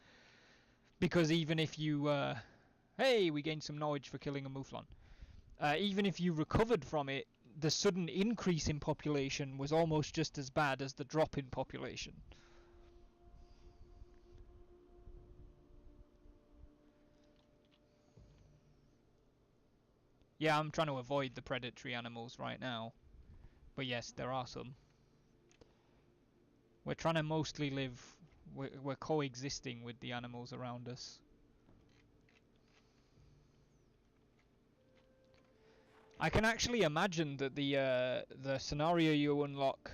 Because even if you, hey, we gained some knowledge for killing a mouflon. Even if you recovered from it, the sudden increase in population was almost just as bad as the drop in population. Yeah, I'm trying to avoid the predatory animals right now. But yes, there are some. We're trying to mostly live. We're coexisting with the animals around us. I can actually imagine that the scenario you unlock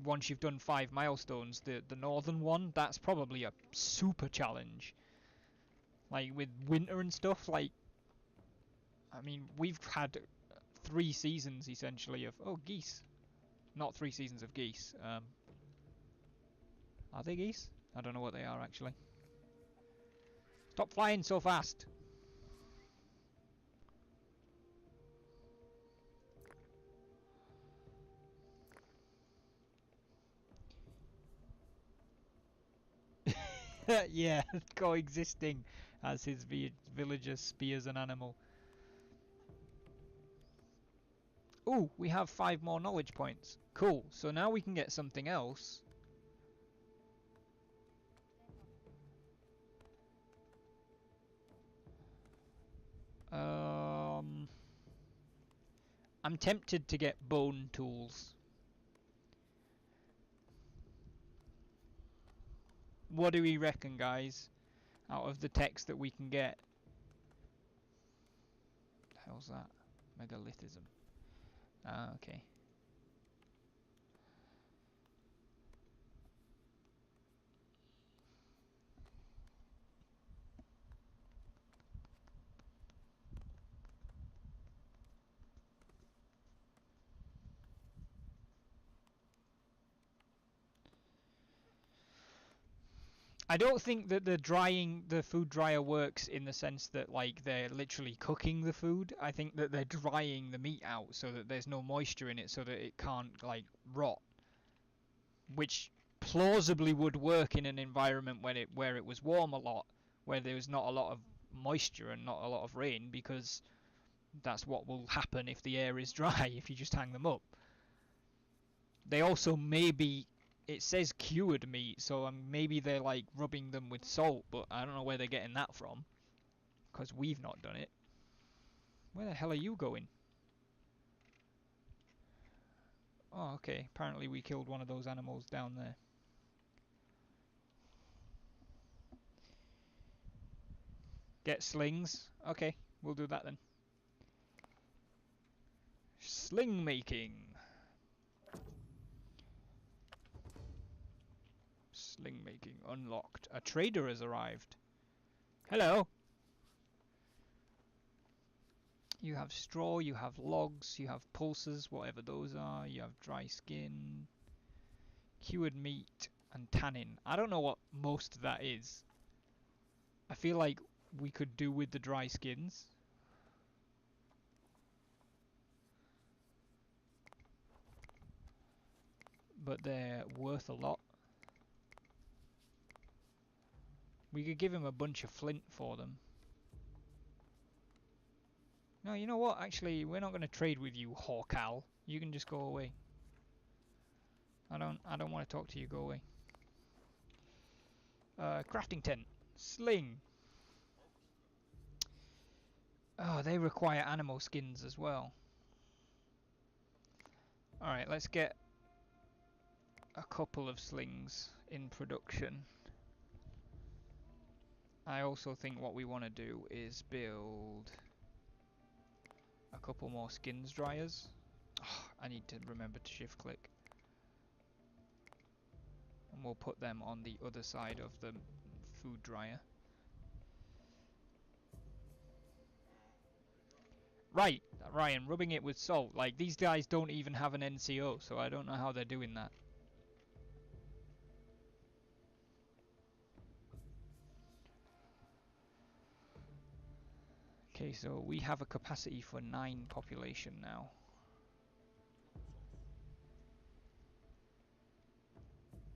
once you've done 5 milestones, the northern one, that's probably a super challenge. Like with winter and stuff. Like, I mean, we've had 3 seasons essentially of geese. Not 3 seasons of geese. Are they geese? I don't know what they are actually. Stop flying so fast. Yeah, coexisting as his villager spears an animal. Ooh, we have 5 more knowledge points. Cool. So now we can get something else. Um, I'm tempted to get bone tools. What do we reckon, guys? Out of the text that we can get. The hell's that? Megalithism. Ah, okay. I don't think that the food dryer works in the sense that like they're literally cooking the food. I think that they're drying the meat out so that there's no moisture in it so that it can't like rot, which plausibly would work in an environment where it was warm a lot, where there was not a lot of moisture and not a lot of rain, because that's what will happen if the air is dry if you just hang them up. They also maybe it says cured meat, so maybe they're like rubbing them with salt, but I don't know where they're getting that from because we've not done it. Where the hell are you going? Oh, okay. Apparently we killed one of those animals down there. Get slings. Okay, we'll do that then. Sling making. Sling making unlocked. A trader has arrived. Hello. You have straw, you have logs, you have pulses, whatever those are. You have dry skin, cured meat, and tannin. I don't know what most of that is. I feel like we could do with the dry skins. But they're worth a lot. We could give him a bunch of flint for them. No, you know what? Actually, we're not going to trade with you, Hawkal. You can just go away. I don't want to talk to you. Go away. Crafting tent. Sling. Oh, they require animal skins as well. Alright, let's get a couple of slings in production. I also think what we want to do is build a couple more skins dryers. Oh, I need to remember to shift click. And we'll put them on the other side of the food dryer. Right, Ryan, rubbing it with salt. Like, these guys don't even have an NCO, so I don't know how they're doing that. Okay, so we have a capacity for 9 population now.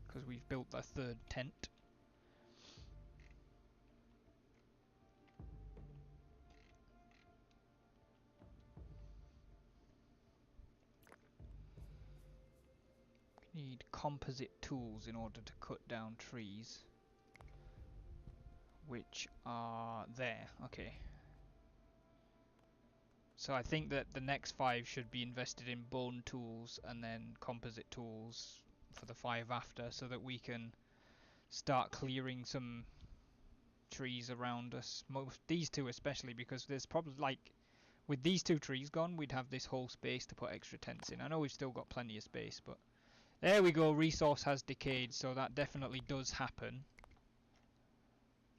Because we've built the 3rd tent. We need composite tools in order to cut down trees. Which are there, okay. So I think that the next 5 should be invested in bone tools and then composite tools for the 5 after, so that we can start clearing some trees around us. These 2 especially, because there's probably, like, with these 2 trees gone, we'd have this whole space to put extra tents in. I know we've still got plenty of space, but there we go, resource has decayed, so that definitely does happen.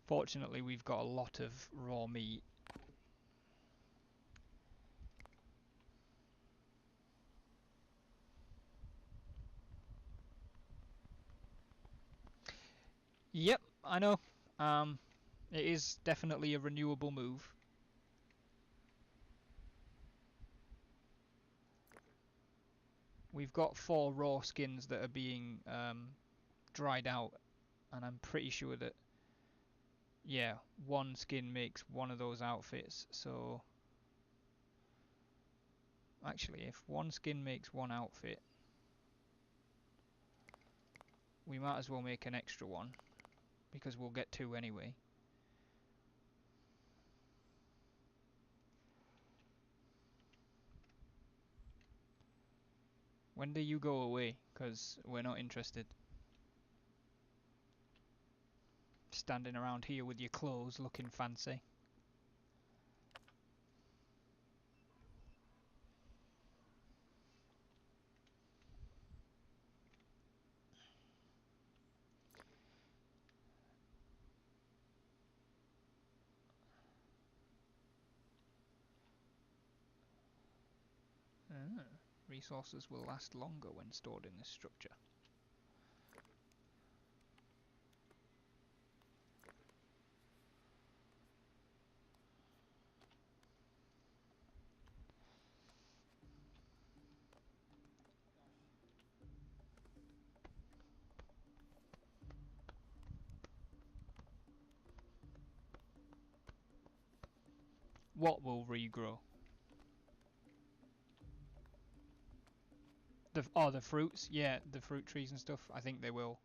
Fortunately, we've got a lot of raw meat. Yep, I know. It is definitely a renewable move. We've got 4 raw skins that are being dried out, and I'm pretty sure that, yeah, 1 skin makes 1 of those outfits, so actually if 1 skin makes 1 outfit, we might as well make an extra one, because we'll get 2 anyway. When do you go away? Because we're not interested. Standing around here with your clothes looking fancy. Resources will last longer when stored in this structure. What will regrow? The fruits? Yeah, the fruit trees and stuff. I think they will.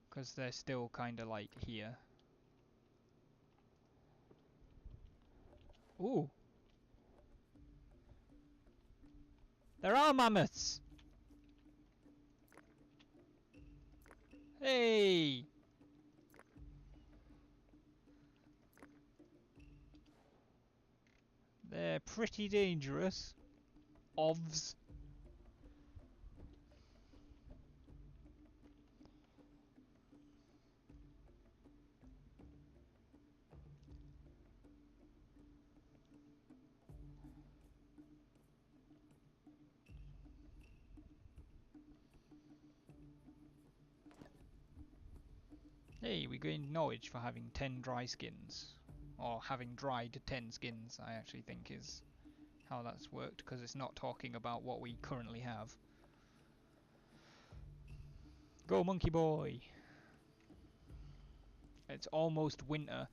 Because they're still kind of like here. Ooh. There are mammoths! Hey! They're pretty dangerous. Ovs. Hey, we gained knowledge for having 10 dry skins. Or having dried 10 skins, I actually think is how that's worked, because it's not talking about what we currently have. Go, monkey boy! It's almost winter.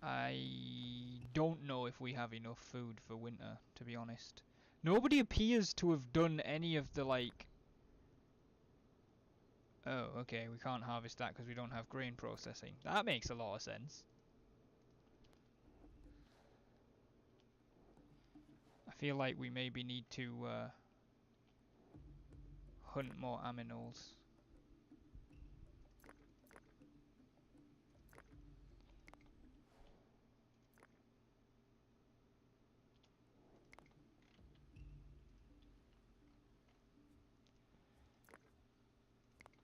I don't know if we have enough food for winter, to be honest. Nobody appears to have done any of the, like... Oh, okay, we can't harvest that because we don't have grain processing. That makes a lot of sense. I feel like we maybe need to hunt more aminals.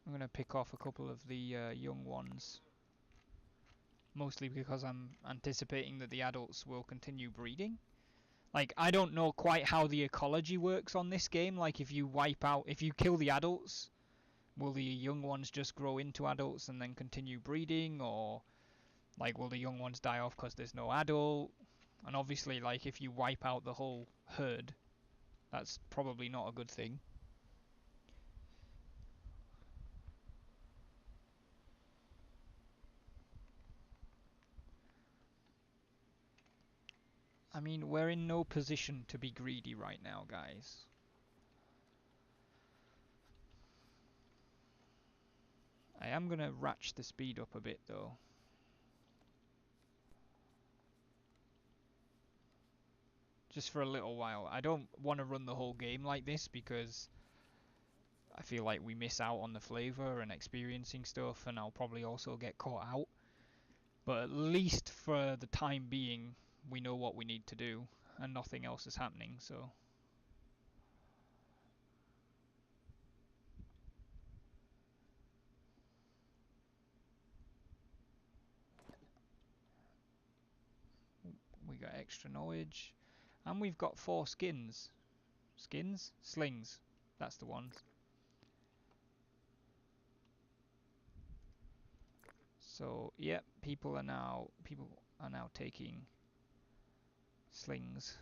I'm going to pick off a couple of the young ones. Mostly because I'm anticipating that the adults will continue breeding. Like, I don't know quite how the ecology works on this game. Like, if you wipe out, if you kill the adults, Will the young ones just grow into adults and then continue breeding, or like will the young ones die off because there's no adult? And obviously, like if you wipe out the whole herd, that's probably not a good thing. I mean, we're in no position to be greedy right now, guys. I am going to ratchet the speed up a bit though. Just for a little while. I don't want to run the whole game like this because I feel like we miss out on the flavour and experiencing stuff, and I'll probably also get caught out. But at least for the time being, we know what we need to do, and nothing else is happening, so... We got extra knowledge. And we've got 4 skins. Skins? Slings. That's the ones. So, yep, people are now taking slings.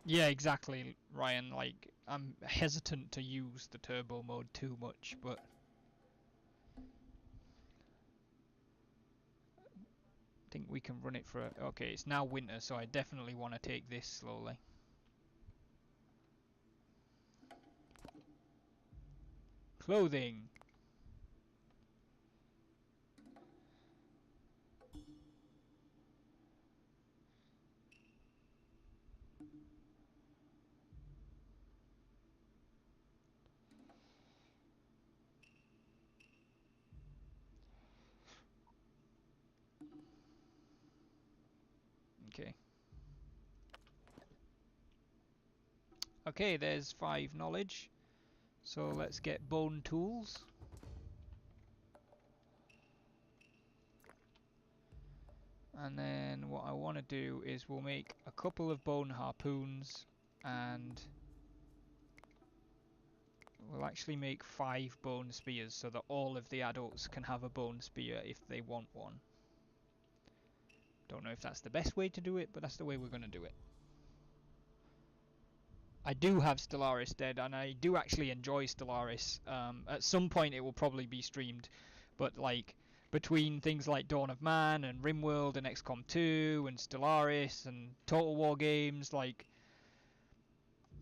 Yeah, exactly, Ryan. Like, I'm hesitant to use the turbo mode too much, but I think we can run it for... Okay, it's now winter, so I definitely want to take this slowly. Clothing. Okay. Okay, there's 5 knowledge. So let's get bone tools. And then what I want to do is we'll make a couple of bone harpoons, and we'll actually make 5 bone spears so that all of the adults can have a bone spear if they want one. Don't know if that's the best way to do it, but that's the way we're going to do it. I do have Stellaris Dead, and I do actually enjoy Stellaris. At some point it will probably be streamed, but like between things like Dawn of Man and RimWorld and XCOM 2 and Stellaris and Total War games, like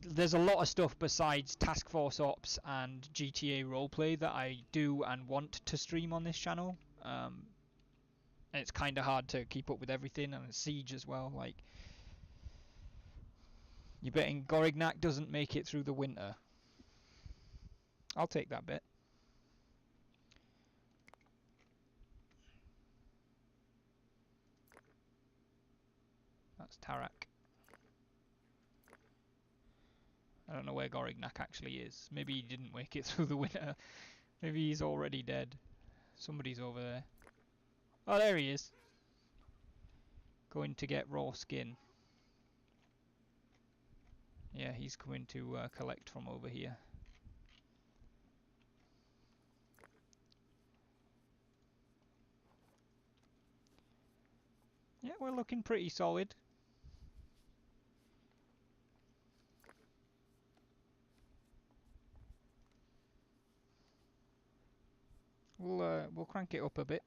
there's a lot of stuff besides Task Force Ops and GTA roleplay that I do and want to stream on this channel. And it's kind of hard to keep up with everything, and Siege as well. Like, you betting Gorignac doesn't make it through the winter? I'll take that bet. That's Tarak. I don't know where Gorignac actually is. Maybe he didn't make it through the winter. Maybe he's already dead. Somebody's over there. Oh, there he is. Going to get raw skin. Yeah, he's coming to collect from over here. Yeah, we're looking pretty solid. We'll crank it up a bit.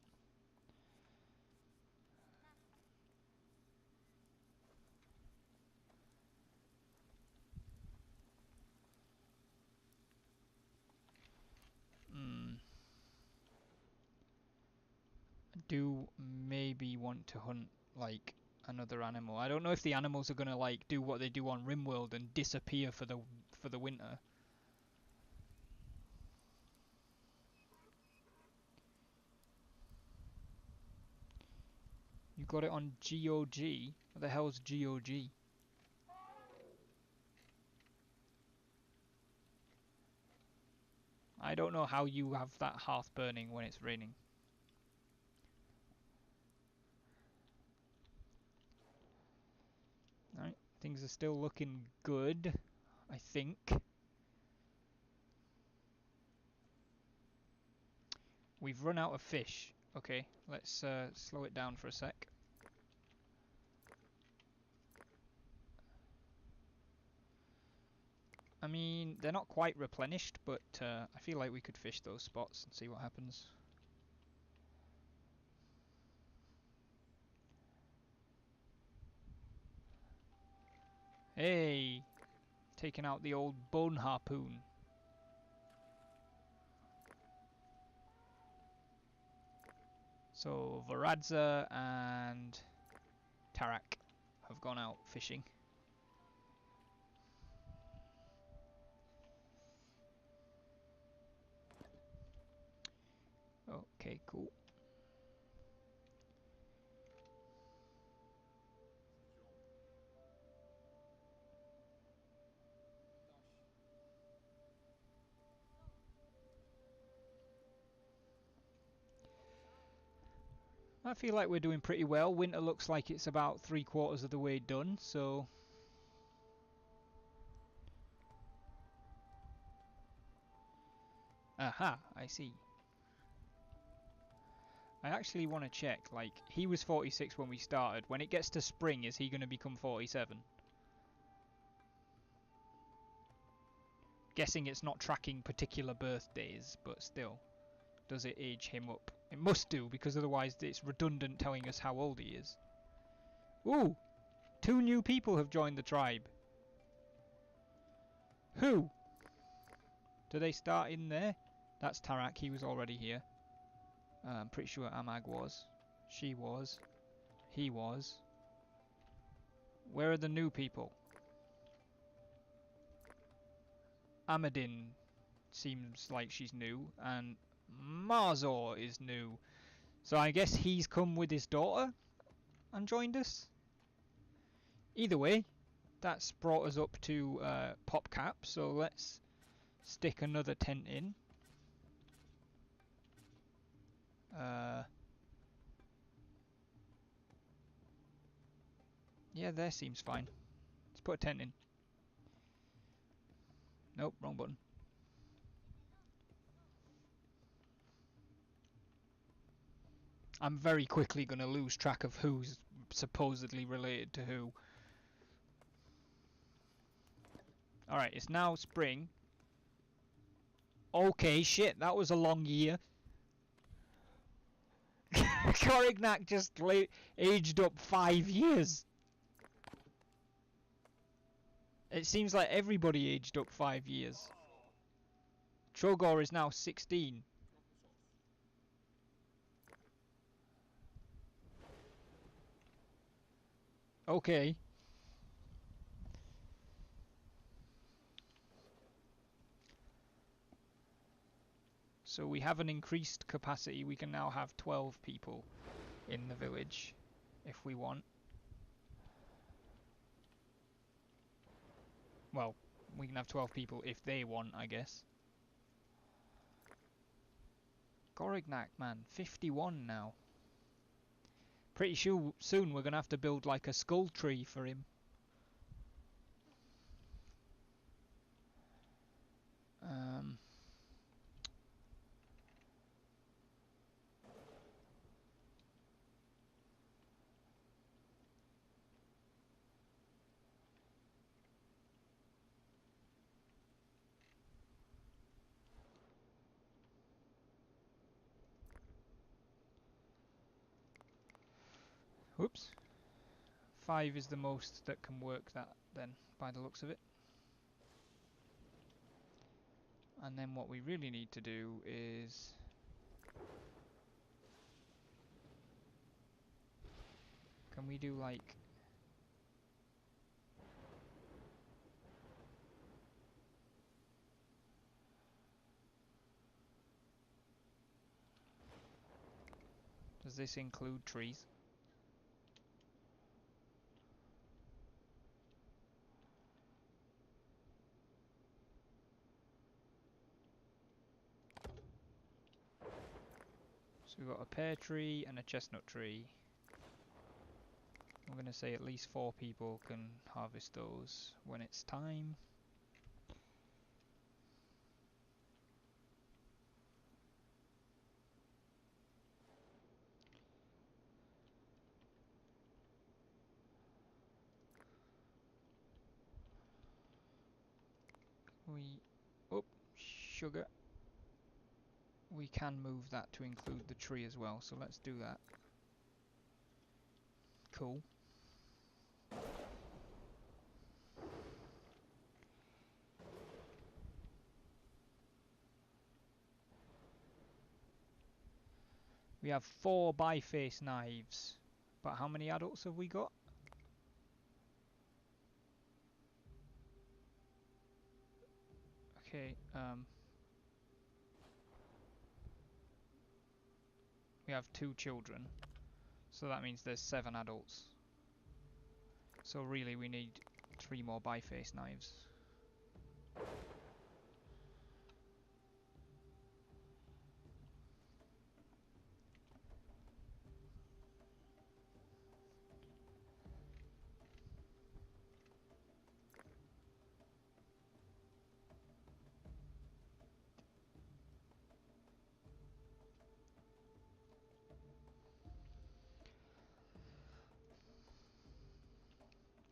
I do maybe want to hunt like another animal. I don't know if the animals are gonna like do what they do on RimWorld and disappear for the winter. You got it on GOG? What the hell's GOG? I don't know how you have that hearth burning when it's raining. Alright, things are still looking good, I think. We've run out of fish. Okay, let's slow it down for a sec. I mean, they're not quite replenished, but I feel like we could fish those spots and see what happens. Hey! Taking out the old bone harpoon. So, Varadza and Tarak have gone out fishing. Okay, cool. I feel like we're doing pretty well. Winter looks like it's about 3/4 of the way done, so... Aha, I see. I actually want to check, like, he was 46 when we started. When it gets to spring, is he going to become 47? Guessing it's not tracking particular birthdays, but still. Does it age him up? It must do, because otherwise it's redundant telling us how old he is. Ooh! 2 new people have joined the tribe. Who? Do they start in there? That's Tarak, he was already here. I'm pretty sure Amag was. She was. He was. Where are the new people? Amadin seems like she's new, and Marzor is new. So I guess he's come with his daughter and joined us? Either way, that's brought us up to PopCap, so let's stick another tent in. Yeah, there seems fine. Let's put a tent in. Nope, wrong button. I'm very quickly going to lose track of who's supposedly related to who. Alright, it's now spring. Okay, shit, that was a long year. Korignac just aged up 5 years. It seems like everybody aged up 5 years. Trogor is now 16. Okay. So we have an increased capacity. We can now have 12 people in the village if we want. Well, we can have 12 people if they want, I guess. Korignac, man, 51 now. Pretty sure soon we're going to have to build like a skull tree for him. Whoops. 5 is the most that can work that then, by the looks of it. And then what we really need to do is... Can we do like... Does this include trees? So we've got a pear tree and a chestnut tree. I'm going to say at least 4 people can harvest those when it's time. Oh, sugar. We can move that to include the tree as well, so let's do that. Cool. We have 4 biface knives, but how many adults have we got? Okay, we have 2 children, so that means there's 7 adults. So really we need 3 more biface knives.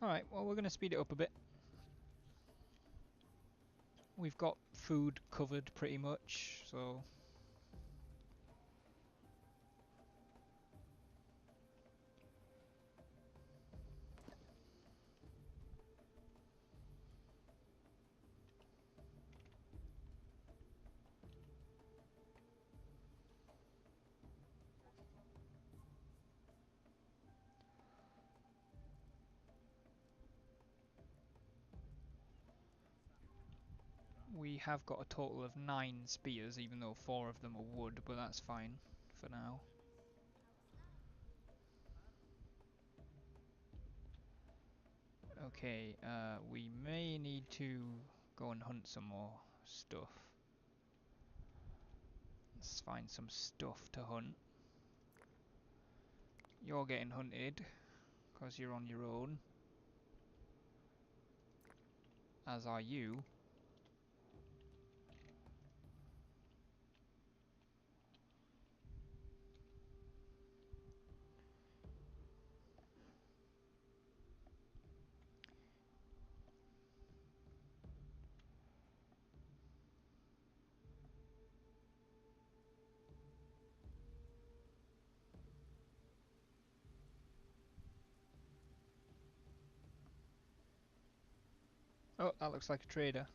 Alright, well we're going to speed it up a bit. We've got food covered pretty much, so... We have got a total of 9 spears, even though 4 of them are wood, but that's fine for now. Okay, we may need to go and hunt some more stuff. Let's find some stuff to hunt. You're getting hunted, because you're on your own. As are you. Oh, that looks like a trader.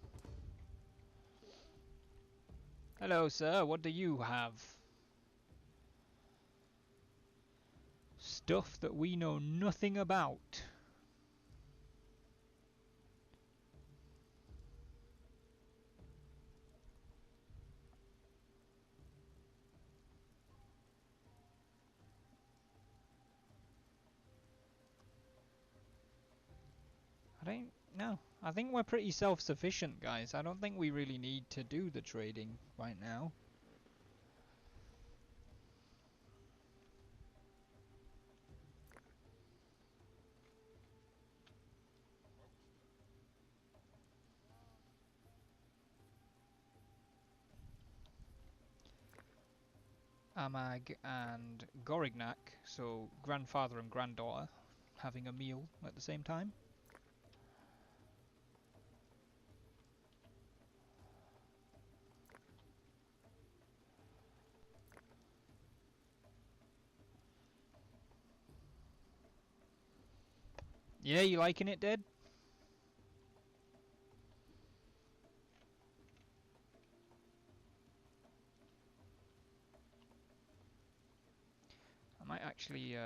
Hello, sir. What do you have? Stuff that we know nothing about. I don't know. I think we're pretty self-sufficient, guys. I don't think we really need to do the trading right now. Amag and Gorignac, so grandfather and granddaughter, having a meal at the same time. Yeah, you liking it, Dad? I might actually,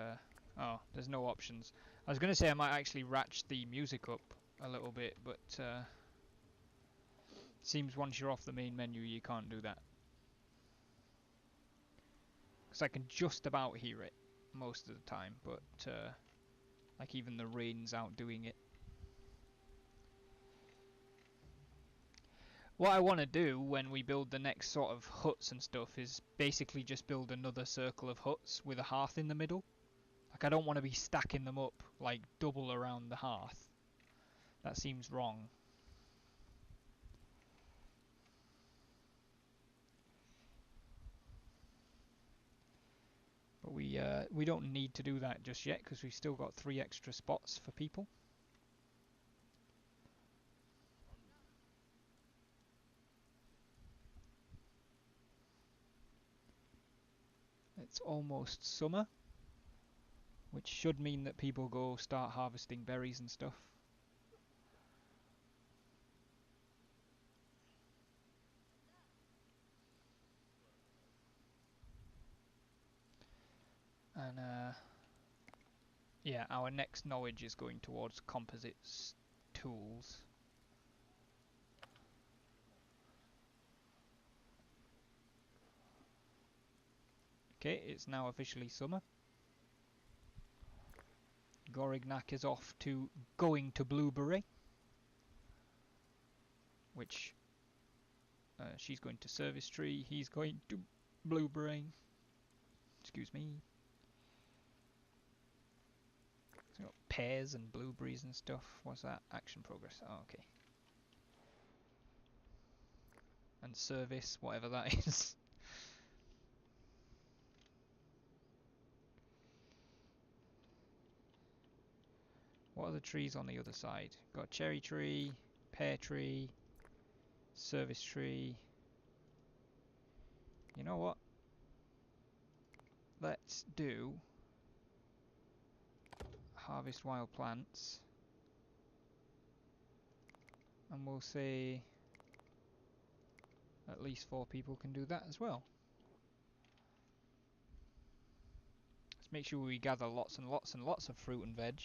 oh, there's no options. I was going to say I might actually ratchet the music up a little bit, but seems once you're off the main menu you can't do that. Because I can just about hear it most of the time, but like even the rain's outdoing it. What I want to do when we build the next sort of huts and stuff is basically just build another circle of huts with a hearth in the middle. Like, I don't want to be stacking them up like double around the hearth. That seems wrong. But we don't need to do that just yet because we've still got 3 extra spots for people. It's almost summer, which should mean that people go start harvesting berries and stuff. And yeah, our next knowledge is going towards composites tools. Okay, it's now officially summer. Gorignac is off to going to Blueberry, which she's going to Service Tree, he's going to Blueberry. Excuse me. So got pears and blueberries and stuff. What's that? Action progress. Oh, okay. And service, whatever that is. What are the trees on the other side? Got cherry tree, pear tree, service tree. You know what? Let's do harvest wild plants. And we'll say at least 4 people can do that as well. Let's make sure we gather lots and lots and lots of fruit and veg.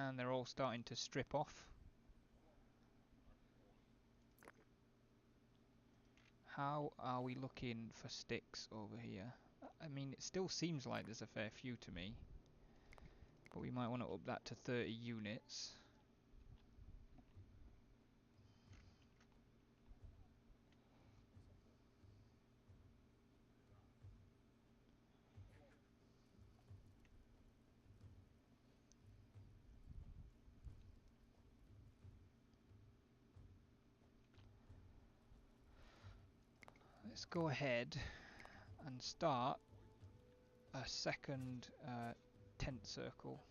And they're all starting to strip off. How are we looking for sticks over here? I mean, it still seems like there's a fair few to me. But we might want to up that to 30 units. Let's go ahead and start a second tent circle.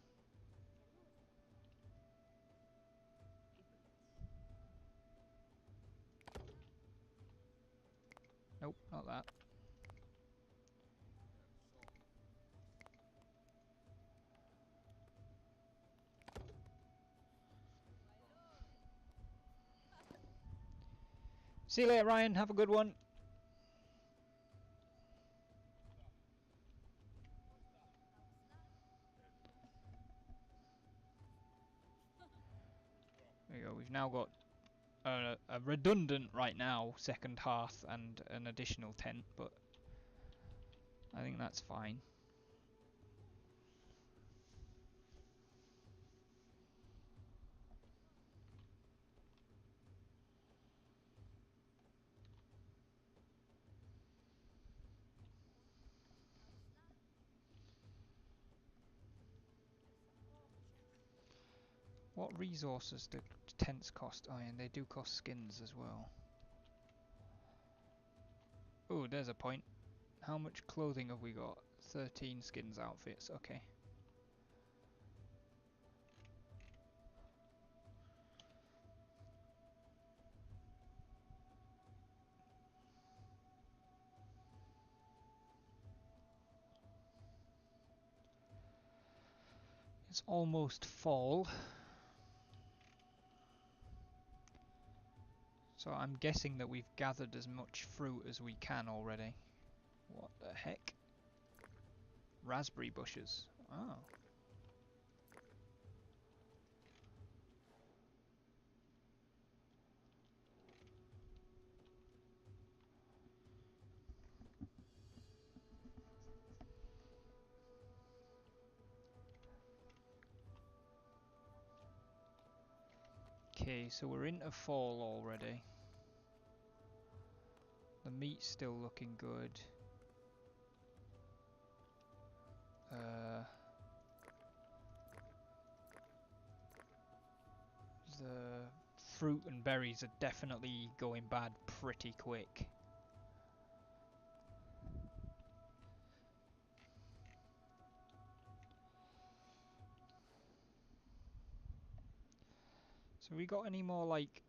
Nope, not that. See you later, Ryan. Have a good one. There you go. We've now got a redundant right now second hearth and an additional tent, but I think that's fine. What resources do tents cost? Oh, and they do cost skins as well. Oh, there's a point. How much clothing have we got? 13 skins outfits, okay. It's almost fall. So I'm guessing that we've gathered as much fruit as we can already. What the heck? Raspberry bushes. Oh. Okay, so we're into fall already. The meat's still looking good. The fruit and berries are definitely going bad pretty quick. So we got any more like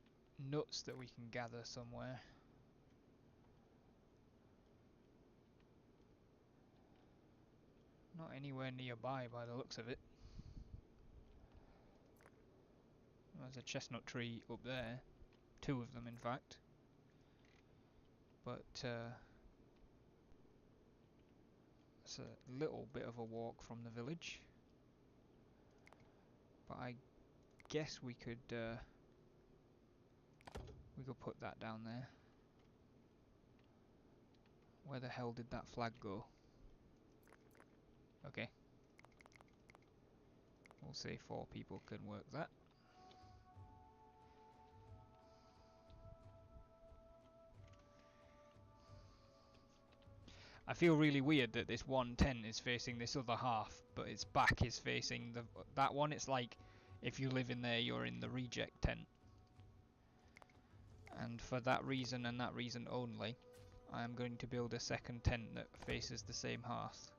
nuts that we can gather somewhere? Not anywhere nearby by the looks of it. There's a chestnut tree up there. 2 of them in fact. But it's a little bit of a walk from the village. But I guess we could put that down there. Where the hell did that flag go? Okay. We'll say 4 people can work that. I feel really weird that this one tent is facing this other half, but its back is facing that one. It's like if you live in there, you're in the reject tent. And for that reason and that reason only, I am going to build a second tent that faces the same hearth.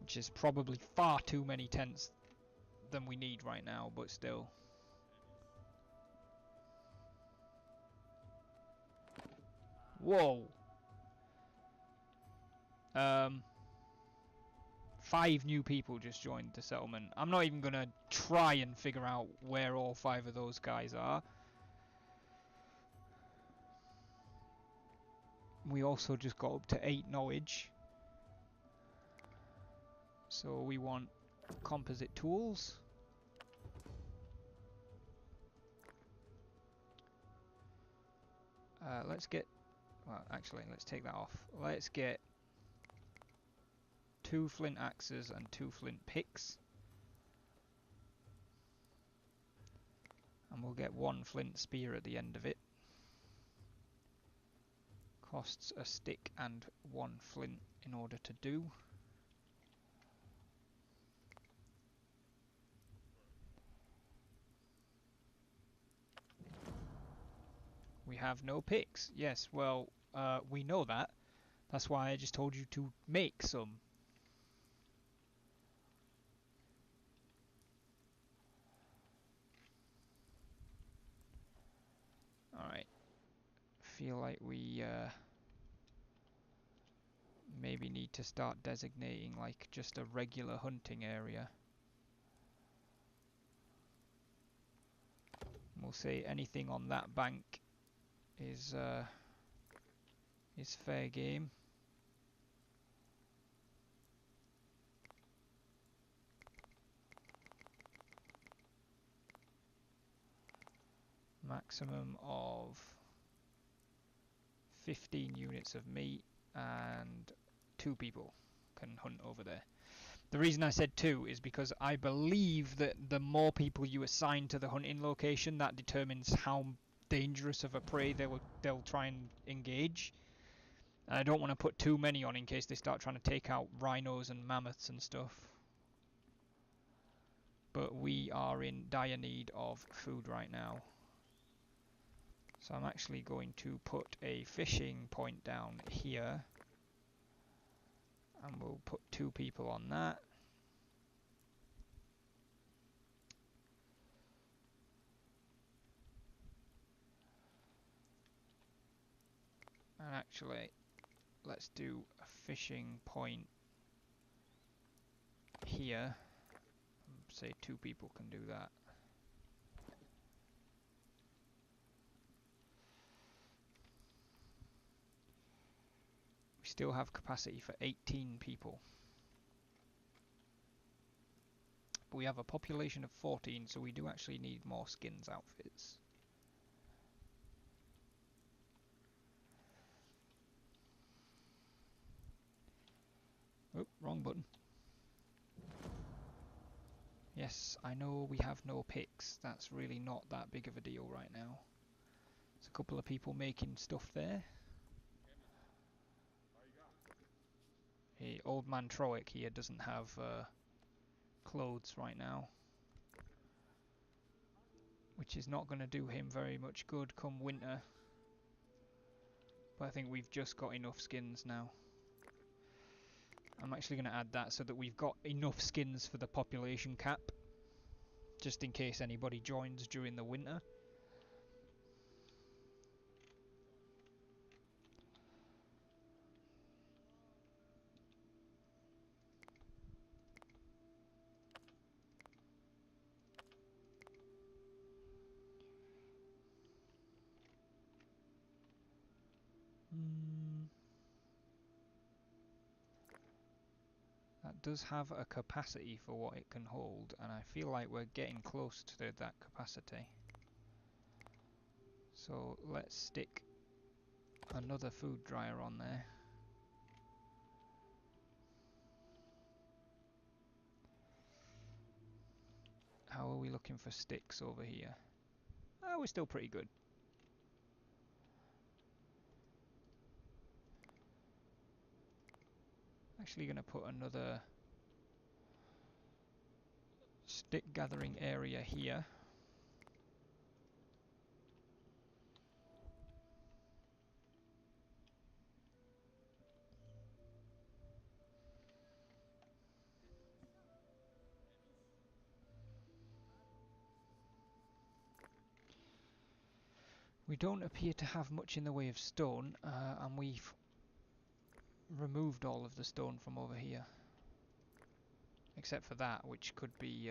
Which is probably far too many tents than we need right now, but still. Whoa! 5 new people just joined the settlement. I'm not even gonna try and figure out where all 5 of those guys are. We also just got up to 8 knowledge. So we want composite tools. Let's get... Well, actually, let's take that off. Let's get 2 flint axes and 2 flint picks. And we'll get 1 flint spear at the end of it. Costs a stick and 1 flint in order to do. We have no picks. Yes, well, we know that. That's why I just told you to make some. Alright. Feel like we maybe need to start designating like just a regular hunting area. We'll say anything on that bank is fair game. Maximum of 15 units of meat and 2 people can hunt over there. The reason I said 2 is because I believe that the more people you assign to the hunting location, that determines how dangerous of a prey they'll try and engage. And I don't want to put too many on in case they start trying to take out rhinos and mammoths and stuff. But we are in dire need of food right now. So I'm actually going to put a fishing point down here. And we'll put 2 people on that. And actually, let's do a fishing point here. Say 2 people can do that. We still have capacity for 18 people. But we have a population of 14, so we do actually need more skins outfits. Oh, wrong button. Yes, I know we have no picks. That's really not that big of a deal right now. There's a couple of people making stuff there. Hey, old man Troic here doesn't have clothes right now, which is not going to do him very much good come winter. But I think we've just got enough skins now. I'm actually going to add that so that we've got enough skins for the population cap, just in case anybody joins during the winter. That does have a capacity for what it can hold, and I feel like we're getting close to that capacity. So let's stick another food dryer on there. How are we looking for sticks over here? Oh, we're still pretty good. Actually going to put another stick gathering area here. We don't appear to have much in the way of stone, and we've removed all of the stone from over here. Except for that, which could be...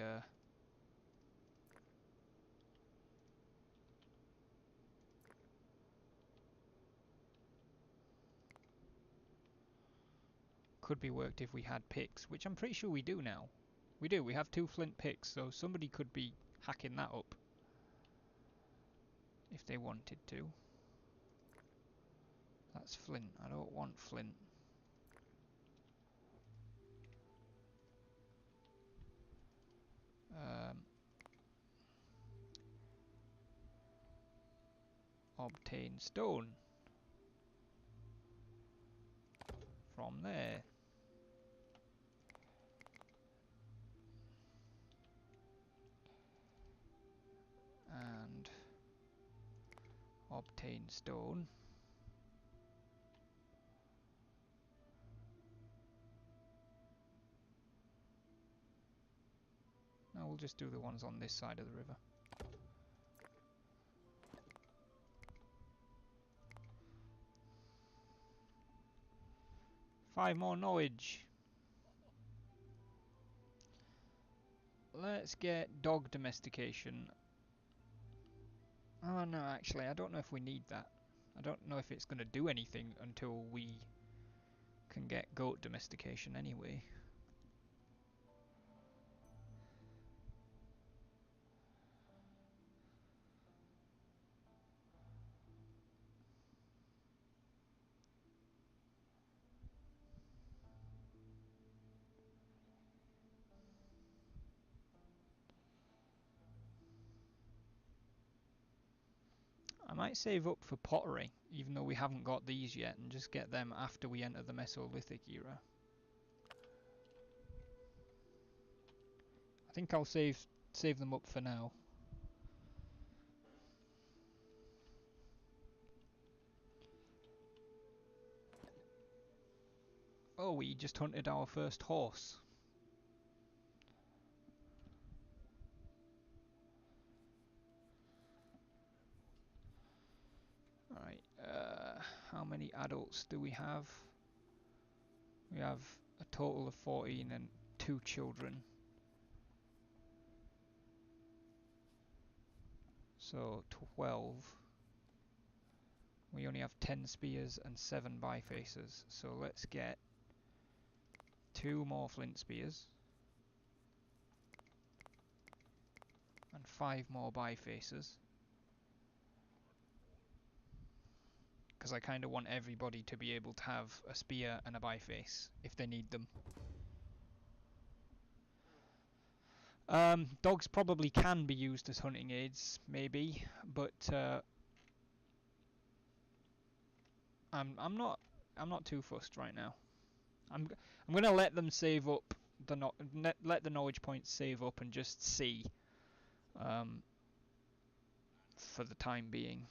could be worked if we had picks, which I'm pretty sure we do now. We do, we have 2 flint picks, so somebody could be hacking that up if they wanted to. That's flint. I don't want flint. Obtain stone from there. And obtain stone. Now we'll just do the ones on this side of the river. Five more knowledge. Let's get dog domestication. Oh no, actually, I don't know if we need that. I don't know if it's going to do anything until we can get goat domestication anyway. I might save up for pottery, even though we haven't got these yet, and just get them after we enter the Mesolithic era. I think I'll save them up for now. Oh, we just hunted our first horse. Alright, how many adults do we have? We have a total of 14 and 2 children. So 12. We only have 10 spears and 7 bifaces. So let's get 2 more flint spears. And 5 more bifaces. Because I kind of want everybody to be able to have a spear and a biface if they need them. Dogs probably can be used as hunting aids, maybe, but I'm not too fussed right now. I'm gonna let them save up let the knowledge points save up and just see, um, for the time being.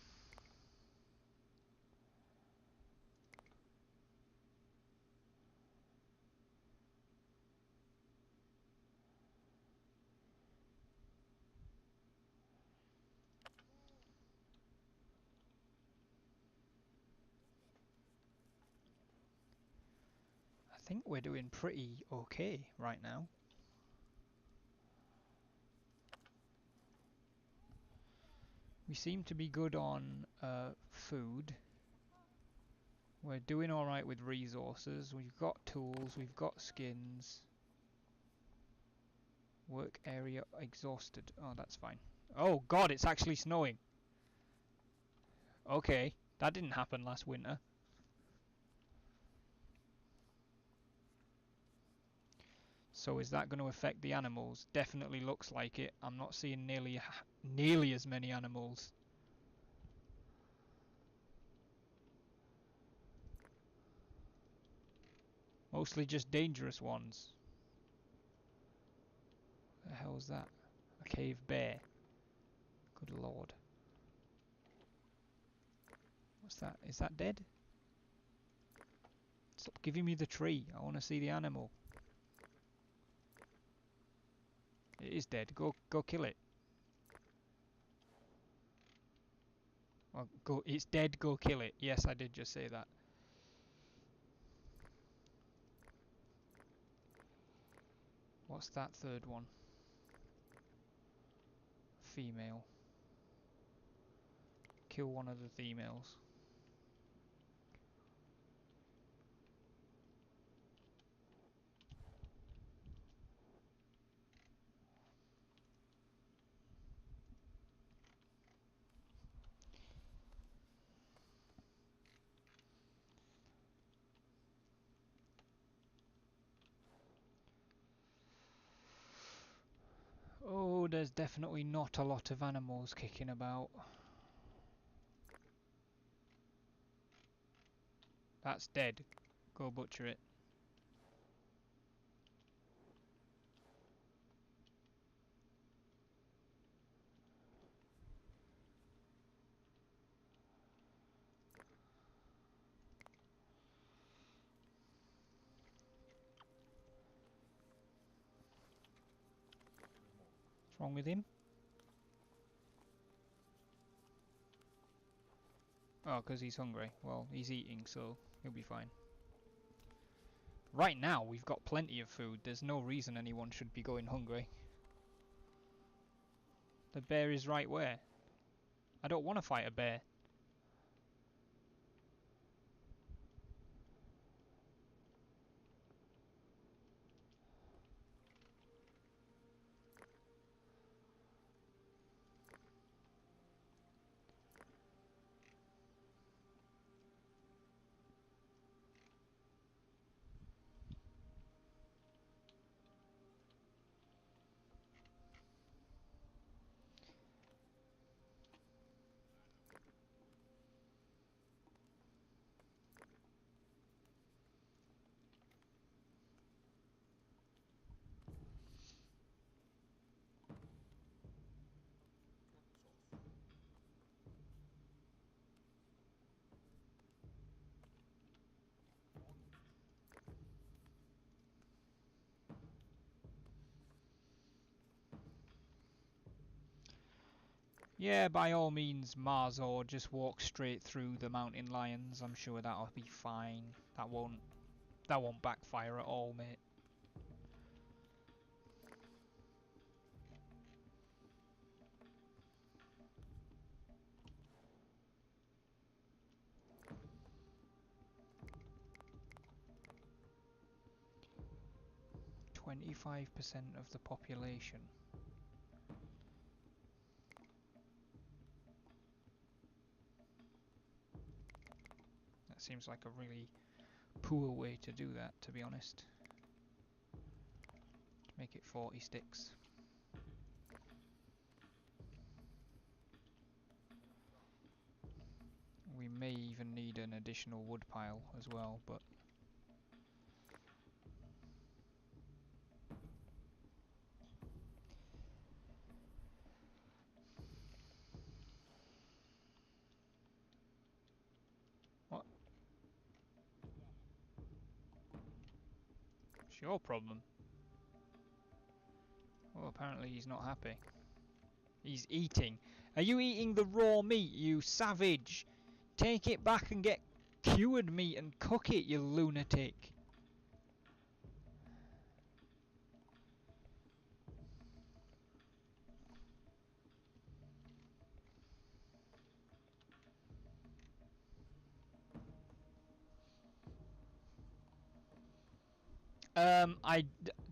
I think we're doing pretty okay right now. We seem to be good on food. We're doing alright with resources. We've got tools, we've got skins. Work area exhausted. Oh, that's fine. Oh god, it's actually snowing. Okay, that didn't happen last winter. So is that going to affect the animals? Definitely looks like it. I'm not seeing nearly as many animals. Mostly just dangerous ones. The hell's that? A cave bear. Good lord. What's that? Is that dead? Stop giving me the tree. I want to see the animal. It is dead. Go kill it. Well, go. It's dead. Go kill it. Yes, I did just say that. What's that third one? Female. Kill one of the females. Oh, there's definitely not a lot of animals kicking about. That's dead. Go butcher it. What's wrong with him? Oh, because he's hungry. Well, he's eating, so he'll be fine. Right now, we've got plenty of food. There's no reason anyone should be going hungry. The bear is right where? I don't want to fight a bear. Yeah, by all means, Mars, or just walk straight through the mountain lions. I'm sure that'll be fine. That won't backfire at all, mate. .25% of the population. That seems like a really poor way to do that, to be honest. Make it 40 sticks. We may even need an additional wood pile as well, but... What? It's your problem. Well, apparently he's not happy. He's eating. Are you eating the raw meat, you savage? Take it back and get cured meat and cook it, you lunatic.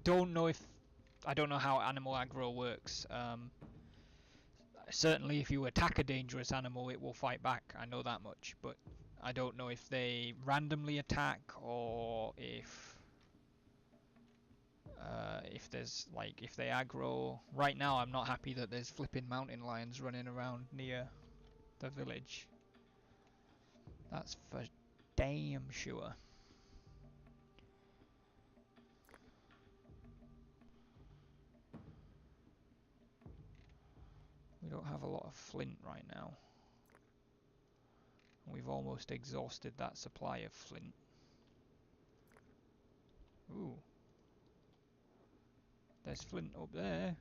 Don't know if... I don't know how animal aggro works. Certainly if you attack a dangerous animal, it will fight back. I know that much. But I don't know if they randomly attack or if there's, like, if they aggro. Right now I'm not happy that there's flipping mountain lions running around near the village. That's for damn sure. We don't have a lot of flint right now. We've almost exhausted that supply of flint. Ooh. There's flint up there.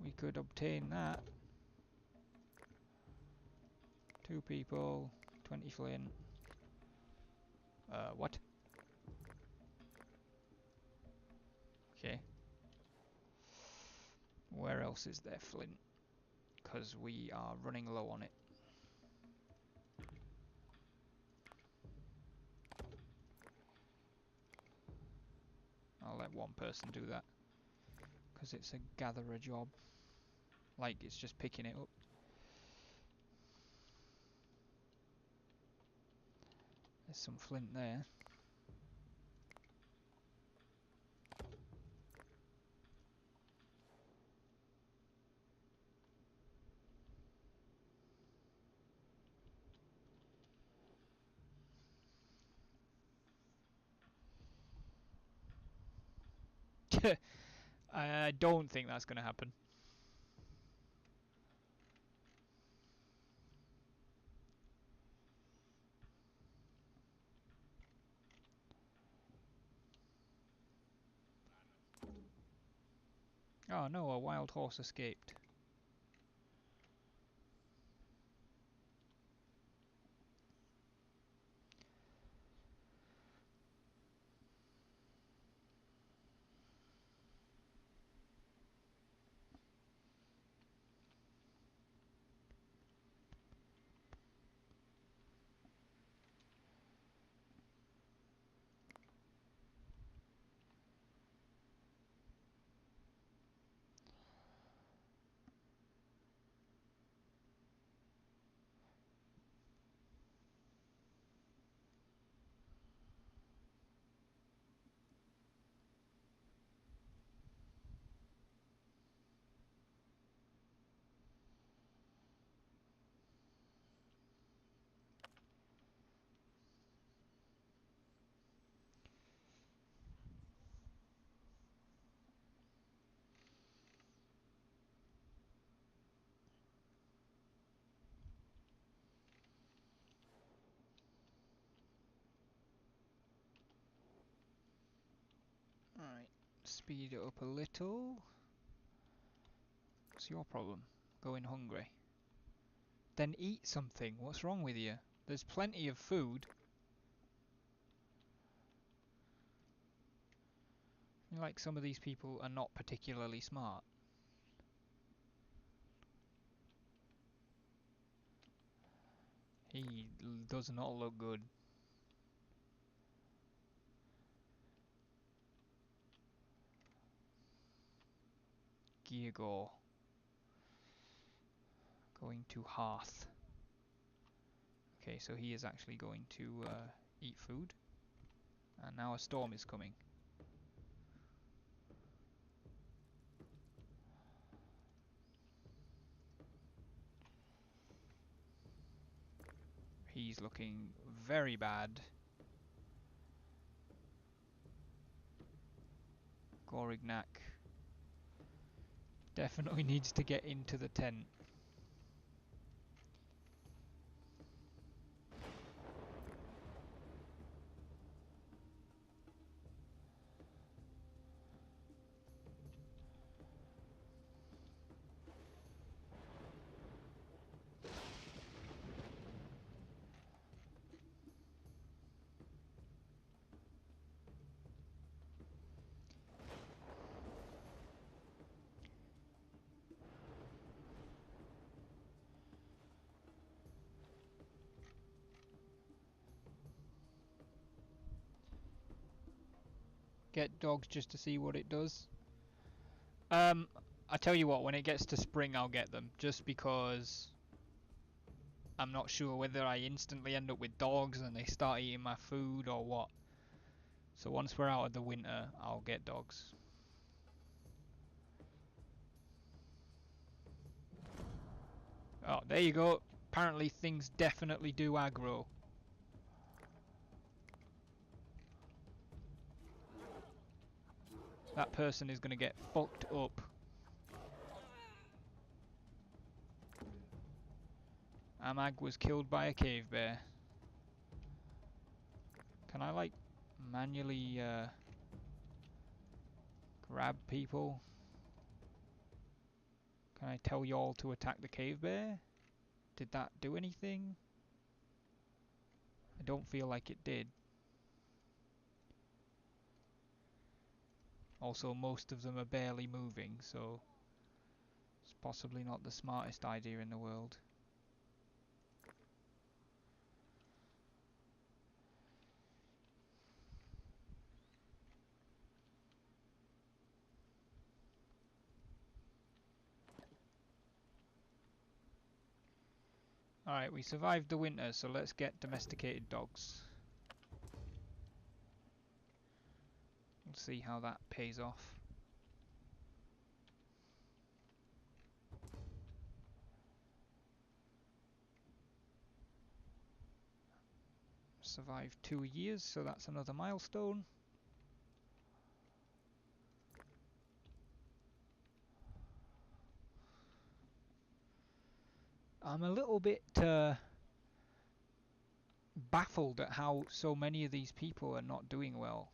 We could obtain that. 2 people, 20 flint. What? Okay. Where else is there flint? Because we are running low on it. I'll let one person do that. Because it's a gatherer job. Like, it's just picking it up. There's some flint there. I don't think that's going to happen. Oh no, a wild horse escaped. Alright, speed it up a little. What's your problem? Going hungry. Then eat something. What's wrong with you? There's plenty of food. Like, some of these people are not particularly smart. He does not look good. Geargore. Going to Hearth. Okay, so he is actually going to eat food. And now a storm is coming. He's looking very bad. Gorignac definitely needs to get into the tent. Get dogs just to see what it does. I tell you what, when it gets to spring I'll get them, just because I'm not sure whether I instantly end up with dogs and they start eating my food or what. So once we're out of the winter, I'll get dogs. Oh, there you go. Apparently things definitely do aggro. That person is going to get fucked up. Amag was killed by a cave bear. Can I like manually grab people? Can I tell y'all to attack the cave bear? Did that do anything? I don't feel like it did. Also, most of them are barely moving, so it's possibly not the smartest idea in the world. Alright, we survived the winter, so let's get domesticated dogs. We'll see how that pays off. Survived 2 years, so that's another milestone. I'm a little bit baffled at how so many of these people are not doing well.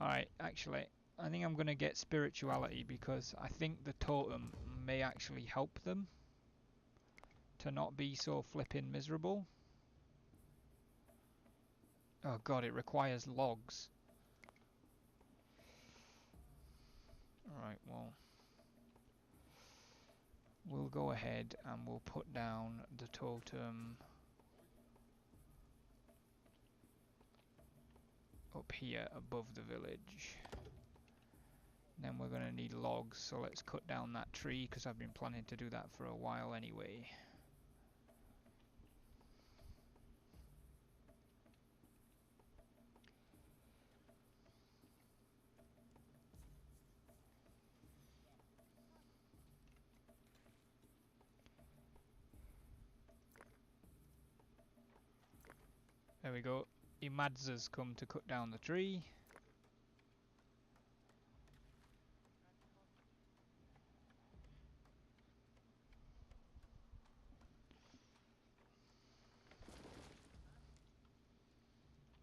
Alright, actually, I think I'm going to get spirituality because I think the totem may actually help them to not be so flippin' miserable. Oh god, it requires logs. Alright, well, we'll go ahead and we'll put down the totem up here above the village. Then we're going to need logs, so let's cut down that tree because I've been planning to do that for a while anyway. There we go. Imadza's come to cut down the tree.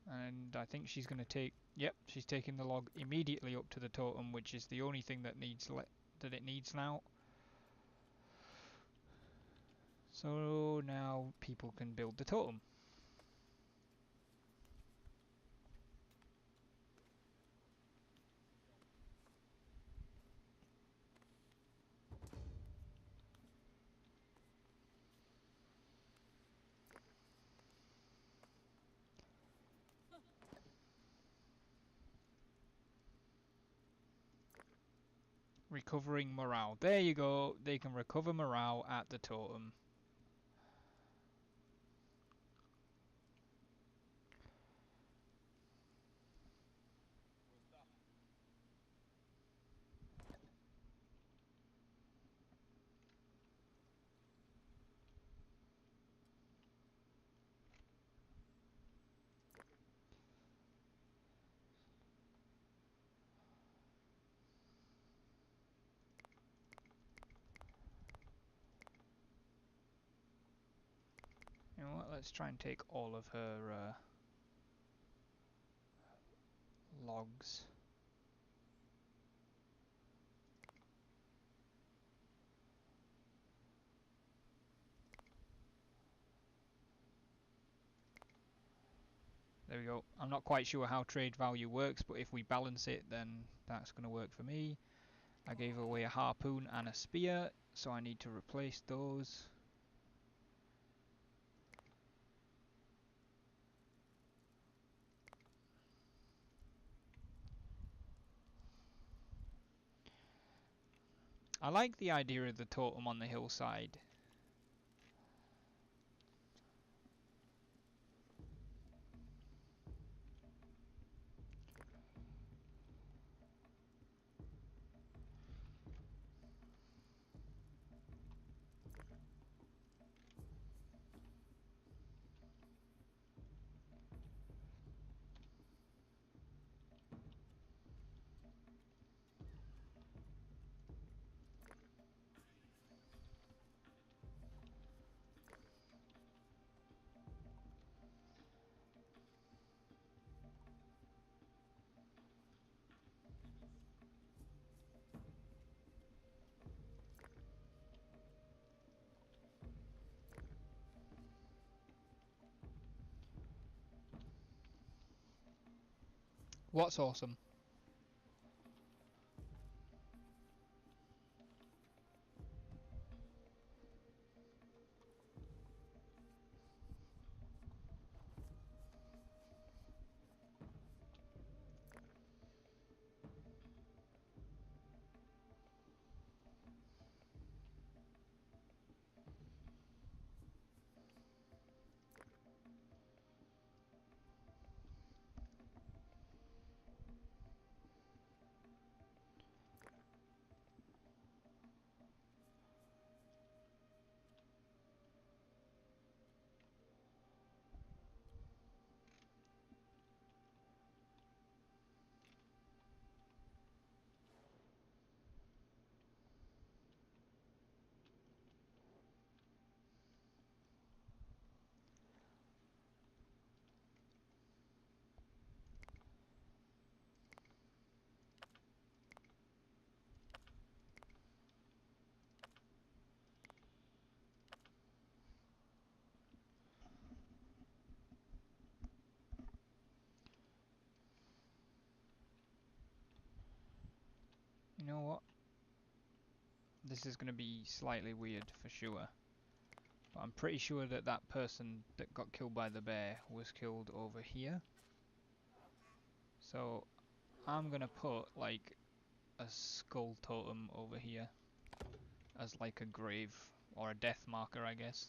And I think she's going to take... Yep, she's taking the log immediately up to the totem, which is the only thing that it needs now. So now people can build the totem. Recovering morale. There you go. They can recover morale at the totem. let's try and take all of her logs. There we go. I'm not quite sure how trade value works, but if we balance it, then that's going to work for me. I gave away a harpoon and a spear, so I need to replace those. I like the idea of the totem on the hillside. What's awesome? You know what? This is going to be slightly weird for sure. But I'm pretty sure that that person that got killed by the bear was killed over here. So I'm going to put like a skull totem over here as like a grave or a death marker, I guess.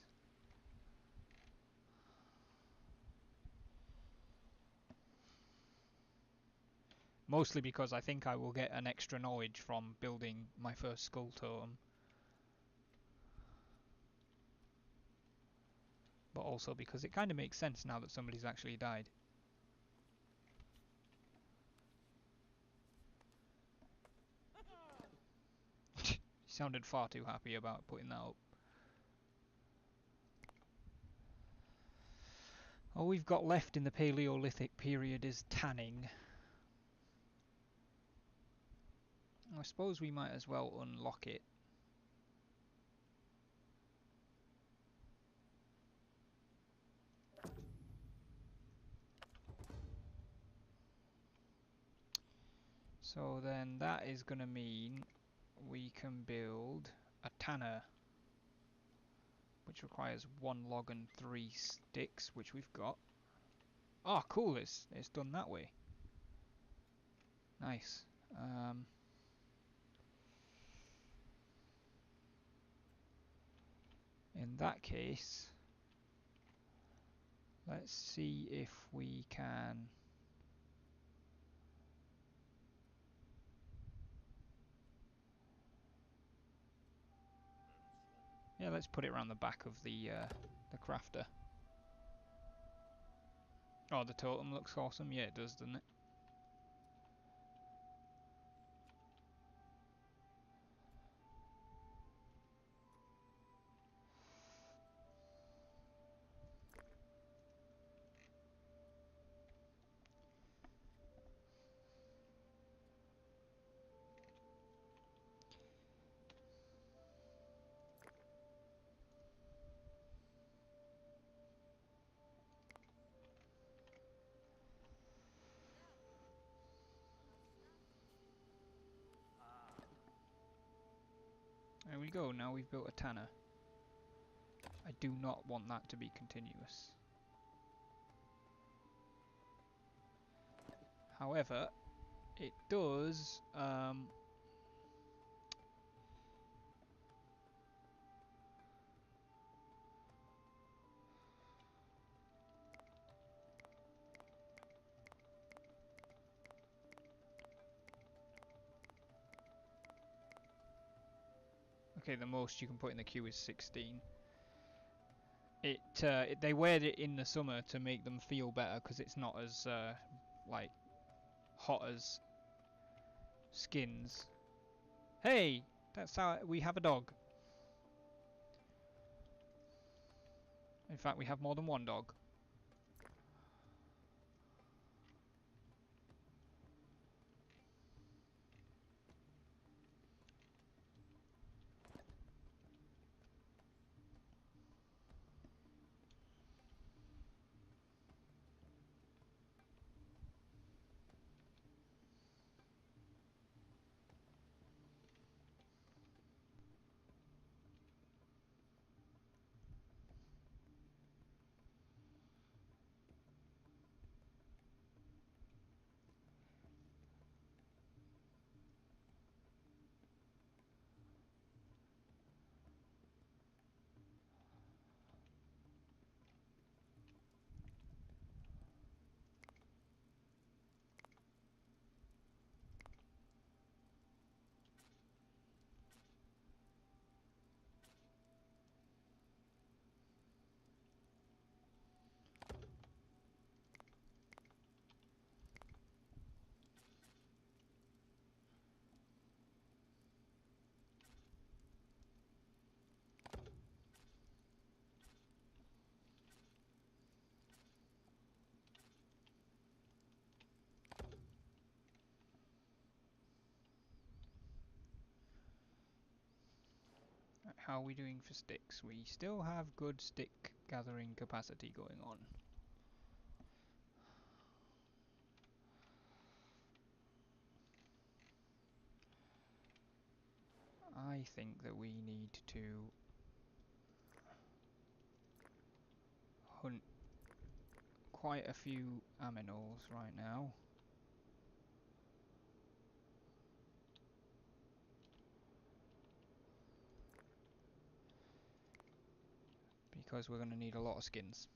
Mostly because I think I will get an extra knowledge from building my first skull totem. But also because it kind of makes sense now that somebody's actually died. You sounded far too happy about putting that up. All we've got left in the Paleolithic period is tanning. I suppose we might as well unlock it. So then that is going to mean we can build a tanner, which requires 1 log and 3 sticks, which we've got. Oh, cool! It's done that way. Nice. In that case, let's see if we can. Yeah, let's put it around the back of the crafter. Oh, the totem looks awesome. Yeah, it does, doesn't it? There we go, now we've built a tanner. I do not want that to be continuous. However, it does okay, the most you can put in the queue is 16. They wear it in the summer to make them feel better because it's not as like hot as skins. Hey, that's how we have a dog. In fact, we have more than one dog. How are we doing for sticks? We still have good stick gathering capacity going on. I think that we need to hunt quite a few aminals right now. Because we're going to need a lot of skins.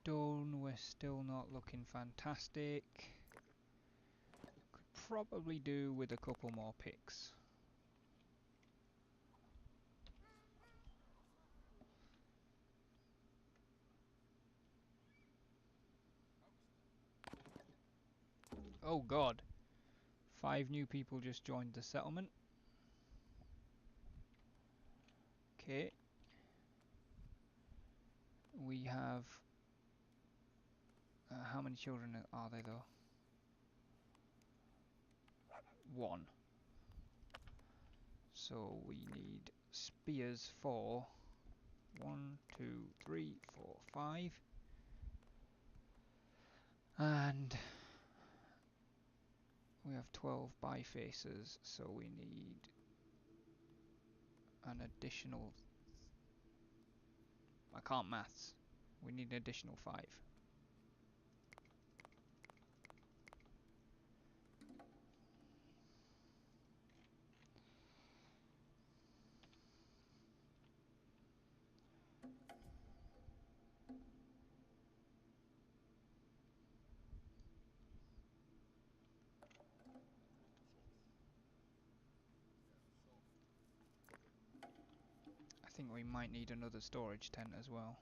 Stone, we're still not looking fantastic. Could probably do with a couple more picks. Oh god. 5 new people just joined the settlement. Okay. We have... how many children are there though? 1. So we need spears for 1, 2, 3, 4, 5. And we have 12 bifaces, so we need an additional... I can't maths. We need an additional 5. I think we might need another storage tent as well.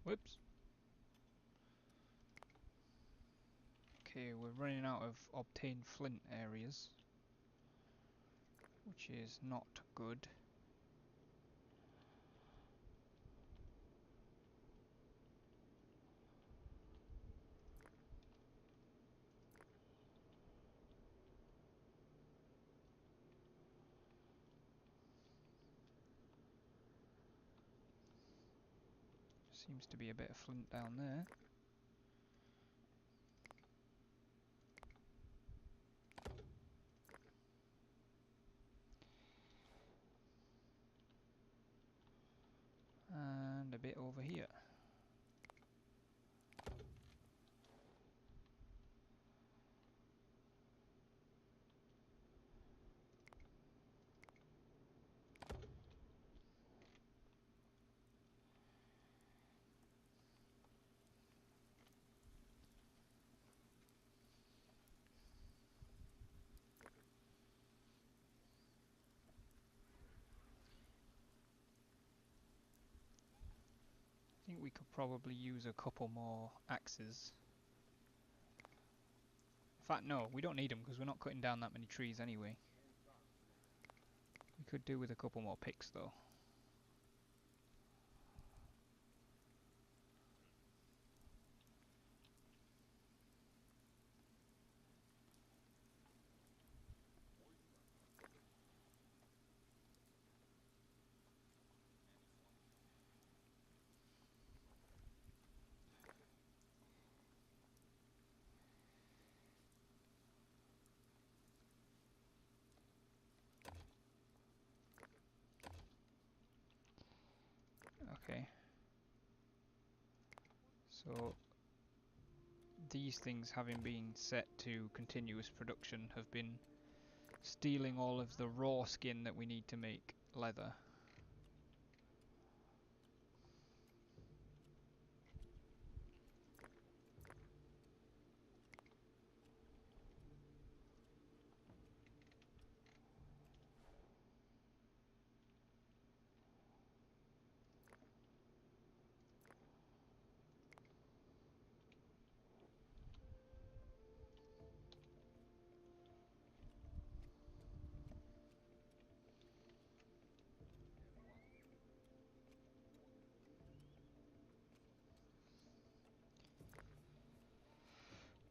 Whoops. Okay, we're running out of obtained flint areas, which is not good. Seems to be a bit of flint down there. And a bit over here. I think we could probably use a couple more axes. In fact, no, we don't need them because we're not cutting down that many trees anyway. We could do with a couple more picks though. Okay. So these things, having been set to continuous production, have been stealing all of the raw skin that we need to make leather.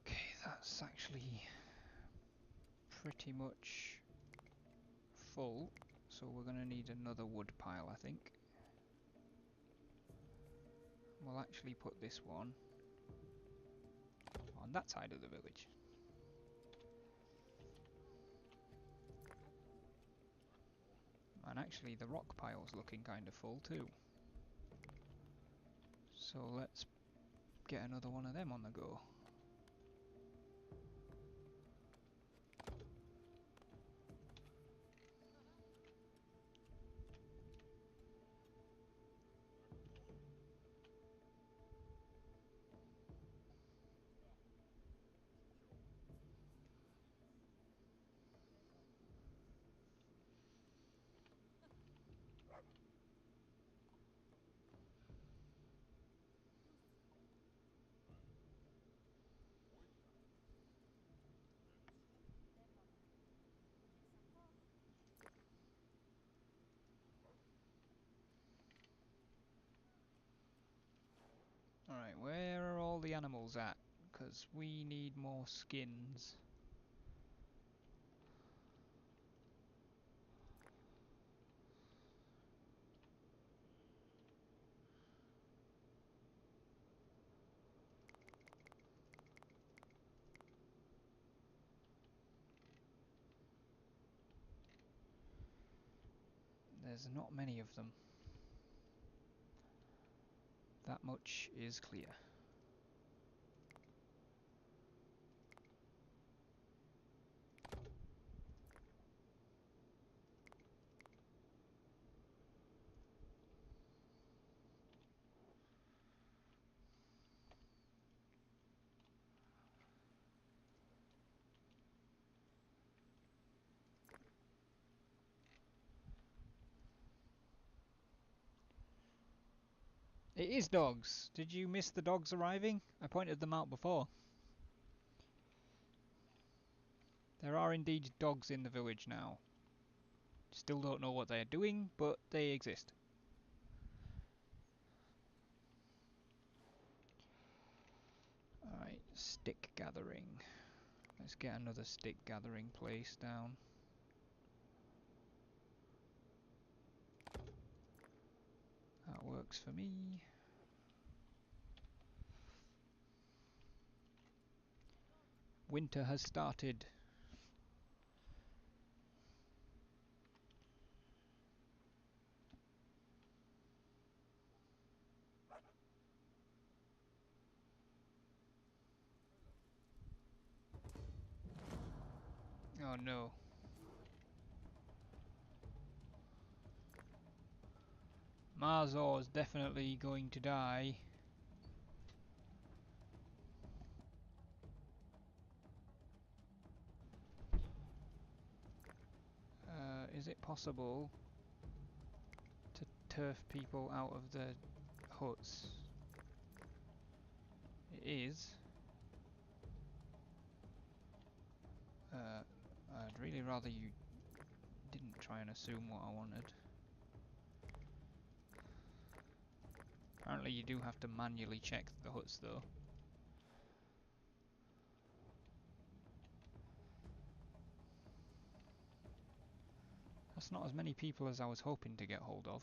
Okay, that's actually pretty much full, so we're going to need another wood pile, I think. We'll actually put this one on that side of the village. And actually the rock pile's looking kind of full too. So let's get another one of them on the go. Alright, where are all the animals at? Because we need more skins. There's not many of them. That much is clear. It is dogs! Did you miss the dogs arriving? I pointed them out before. There are indeed dogs in the village now. Still don't know what they are doing, but they exist. Alright, stick gathering. Let's get another stick gathering place down. That works for me. Winter has started. Oh no. Marzor's definitely going to die. Is it possible to turf people out of the huts? It is. I'd really rather you didn't try and assume what I wanted. Apparently you do have to manually check the huts though. That's not as many people as I was hoping to get hold of.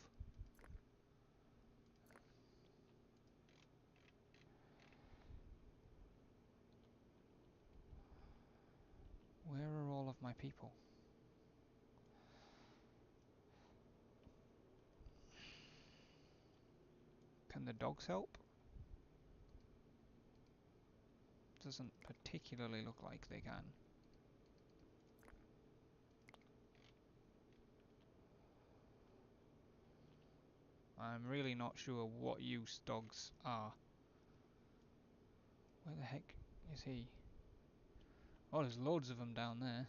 Where are all of my people? Can the dogs help? Doesn't particularly look like they can. I'm really not sure what use dogs are. Where the heck is he? Oh, there's loads of them down there.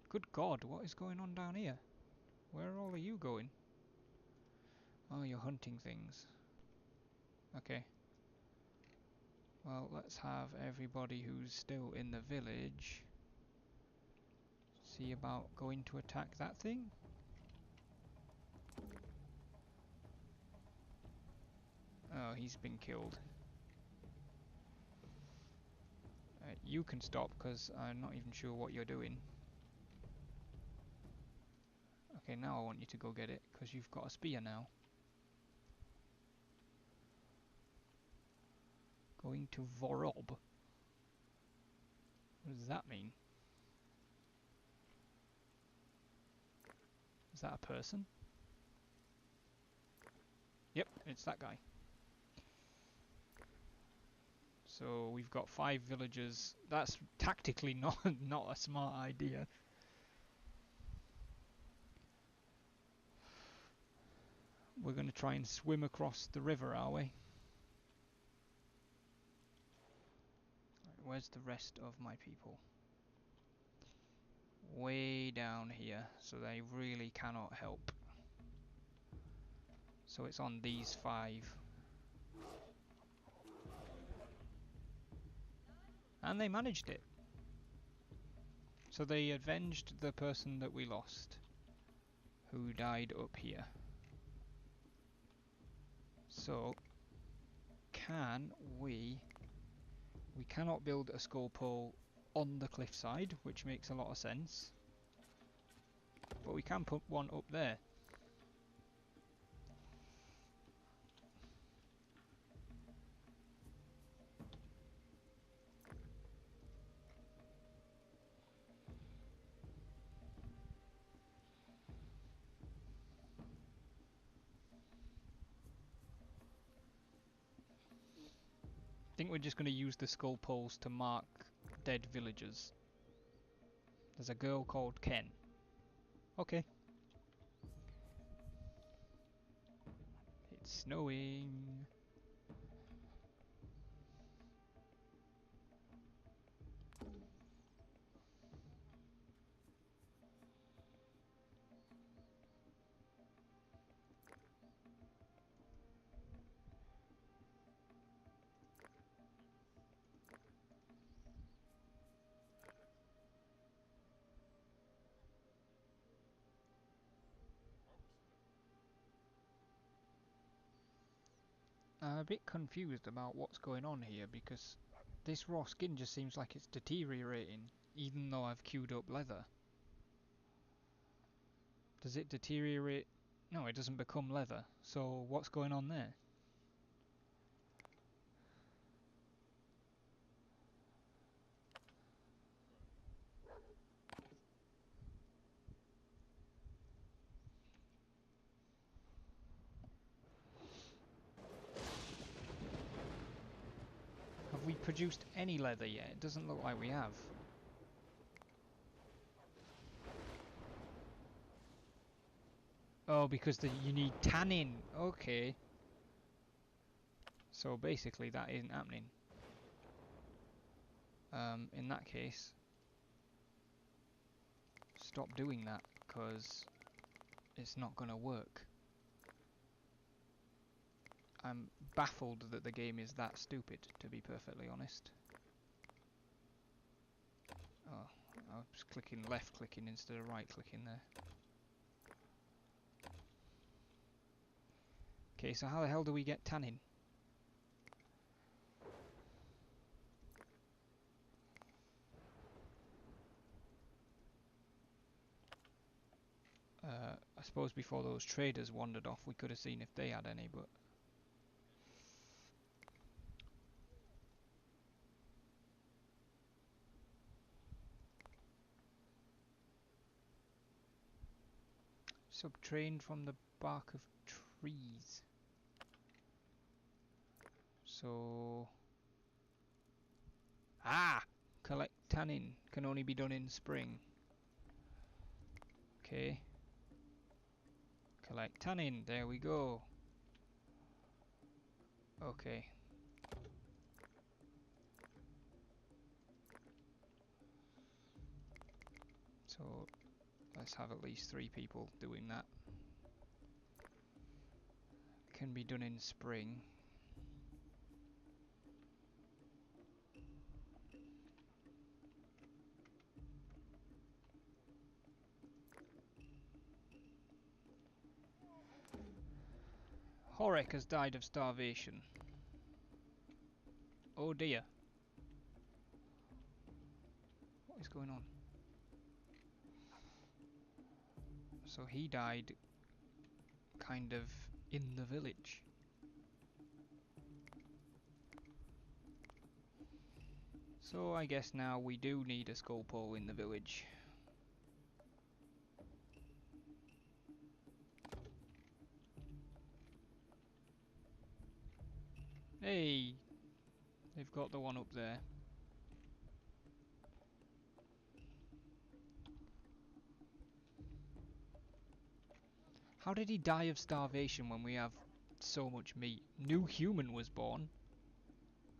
Good God, what is going on down here? Where all are you going? Oh, you're hunting things. Okay. Well, let's have everybody who's still in the village see about going to attack that thing. Oh, he's been killed. You can stop, because I'm not even sure what you're doing. Okay, now I want you to go get it, because you've got a spear now. Going to Vorob. What does that mean? Is that a person? Yep, it's that guy. So we've got 5 villagers. That's tactically not a smart idea. We're going to try and swim across the river, are we? Right, where's the rest of my people? Way down here, so they really cannot help. So it's on these 5. And they managed it. So they avenged the person that we lost, who died up here. So can we cannot build a skull pole on the cliffside, which makes a lot of sense. But we can put one up there. I think we're just going to use the skull poles to mark dead villagers. There's a girl called Ken. Okay. It's snowing. I'm a bit confused about what's going on here because this raw skin just seems like it's deteriorating even though I've queued up leather. Does it deteriorate? No, it doesn't become leather. So what's going on there? Have we produced any leather yet? It doesn't look like we have. Oh, because you need tannin. Okay. So basically that isn't happening. In that case, stop doing that, because it's not going to work. I'm baffled that the game is that stupid, to be perfectly honest. Oh, I was clicking left clicking instead of right clicking there. Okay, so how the hell do we get tannin? I suppose before those traders wandered off we could have seen if they had any, but... Subtrained from the bark of trees. So... Ah! Collect tannin. Can only be done in spring. Okay. Collect tannin. There we go. Okay. So let's have at least 3 people doing that. Can be done in spring. Horek has died of starvation. Oh dear. What is going on? So he died kind of in the village. So I guess now we do need a skull pole in the village. Hey! They've got the one up there. How did he die of starvation when we have so much meat? New human was born,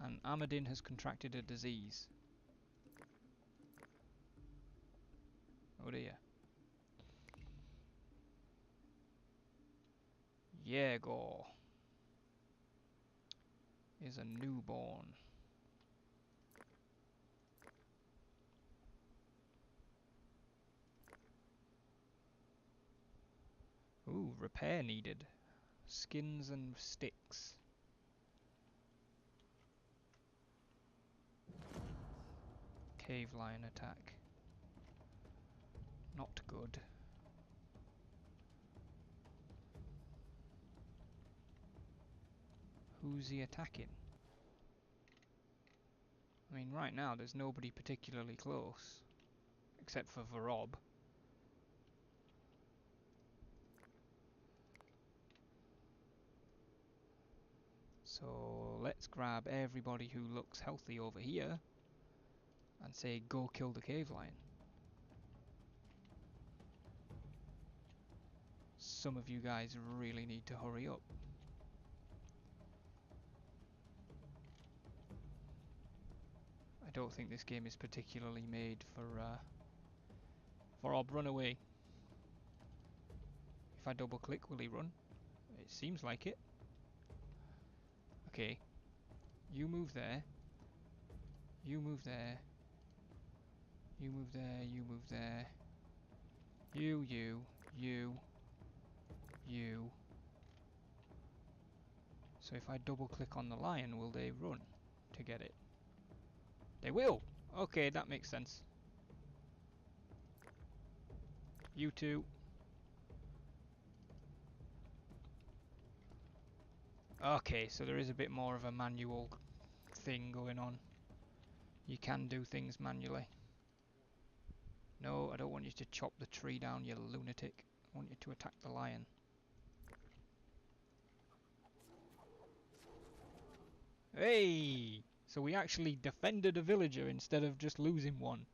and Amadin has contracted a disease. Oh dear. Yegor is a newborn. Ooh, repair needed. Skins and sticks. Cave lion attack. Not good. Who's he attacking? I mean, right now there's nobody particularly close. Except for Varob. So let's grab everybody who looks healthy over here and say go kill the cave lion. Some of you guys really need to hurry up. I don't think this game is particularly made for Varob, run away. If I double click, will he run? It seems like it. Okay. You move there. You move there. You move there. You move there. You. So if I double click on the lion, will they run to get it? They will! Okay, that makes sense. You two. Okay, so there is a bit more of a manual thing going on. You can do things manually. No, I don't want you to chop the tree down, you lunatic. I want you to attack the lion. Hey! So we actually defended a villager instead of just losing one.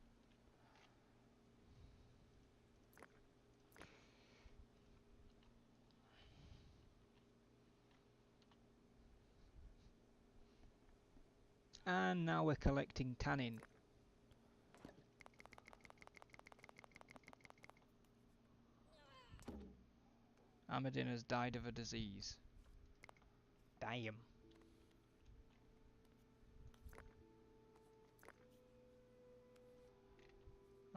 And now we're collecting tannin. Amadin has died of a disease. Damn.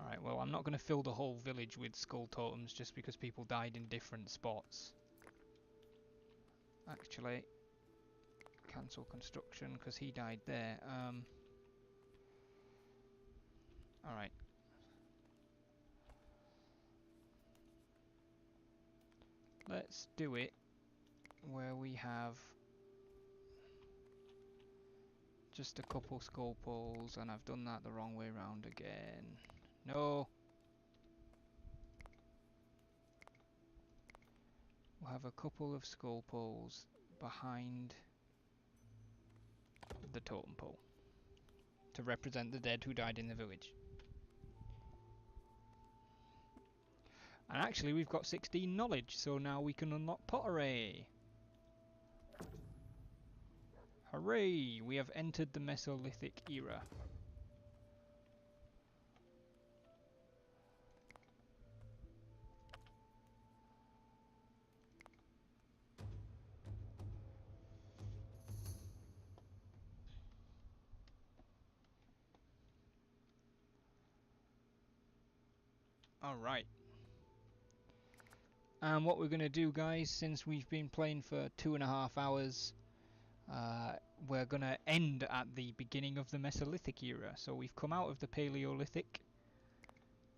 Alright, well I'm not going to fill the whole village with skull totems just because people died in different spots. Actually, cancel construction because he died there. Alright. Let's do it where we have just a couple skull poles, and I've done that the wrong way round again. No! We'll have a couple of skull poles behind the totem pole to represent the dead who died in the village. And actually we've got 16 knowledge, so now we can unlock pottery. Hooray! We have entered the Mesolithic era. Alright. And what we're going to do, guys, since we've been playing for 2.5 hours, we're going to end at the beginning of the Mesolithic era. So we've come out of the Paleolithic.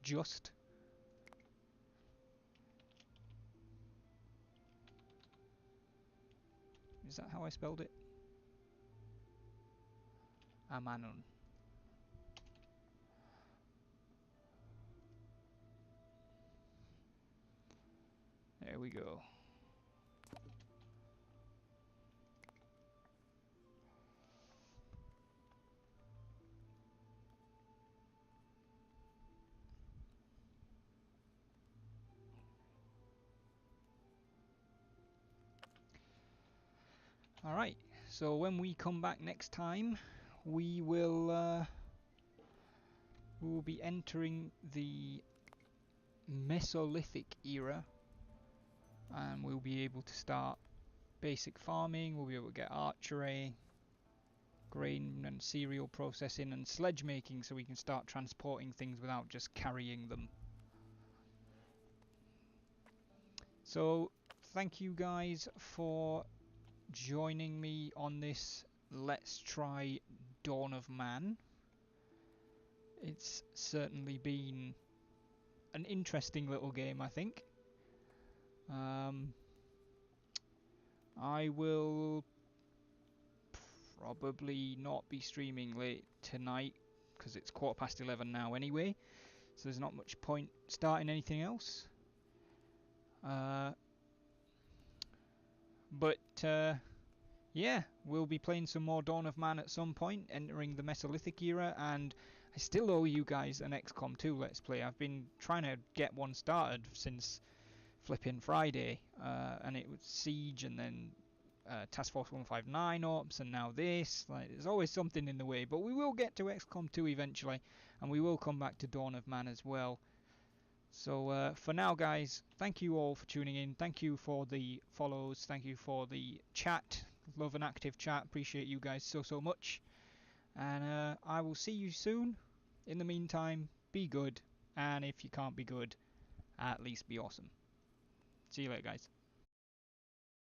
Just. Is that how I spelled it? Amanon. There we go. Alright, so when we come back next time, we will be entering the Mesolithic era, and we'll be able to start basic farming, we'll be able to get archery, grain and cereal processing, and sledge making, so we can start transporting things without just carrying them. So thank you guys for joining me on this Let's Try Dawn of Man. it's certainly been an interesting little game, I think. I will probably not be streaming late tonight because it's 11:15 now anyway, so there's not much point starting anything else. But yeah, we'll be playing some more Dawn of Man at some point, entering the Mesolithic era, and I still owe you guys an XCOM 2 Let's Play. I've been trying to get one started since flipping Friday, and it was Siege and then Task Force 159 ops, and now this. Like, there's always something in the way, but we will get to XCOM 2 eventually, and we will come back to Dawn of Man as well. So for now, guys, thank you all for tuning in. Thank you for the follows. Thank you for the chat. Love an active chat. Appreciate you guys so much. And I will see you soon. In the meantime, be good. And if you can't be good, at least be awesome. See you later, guys.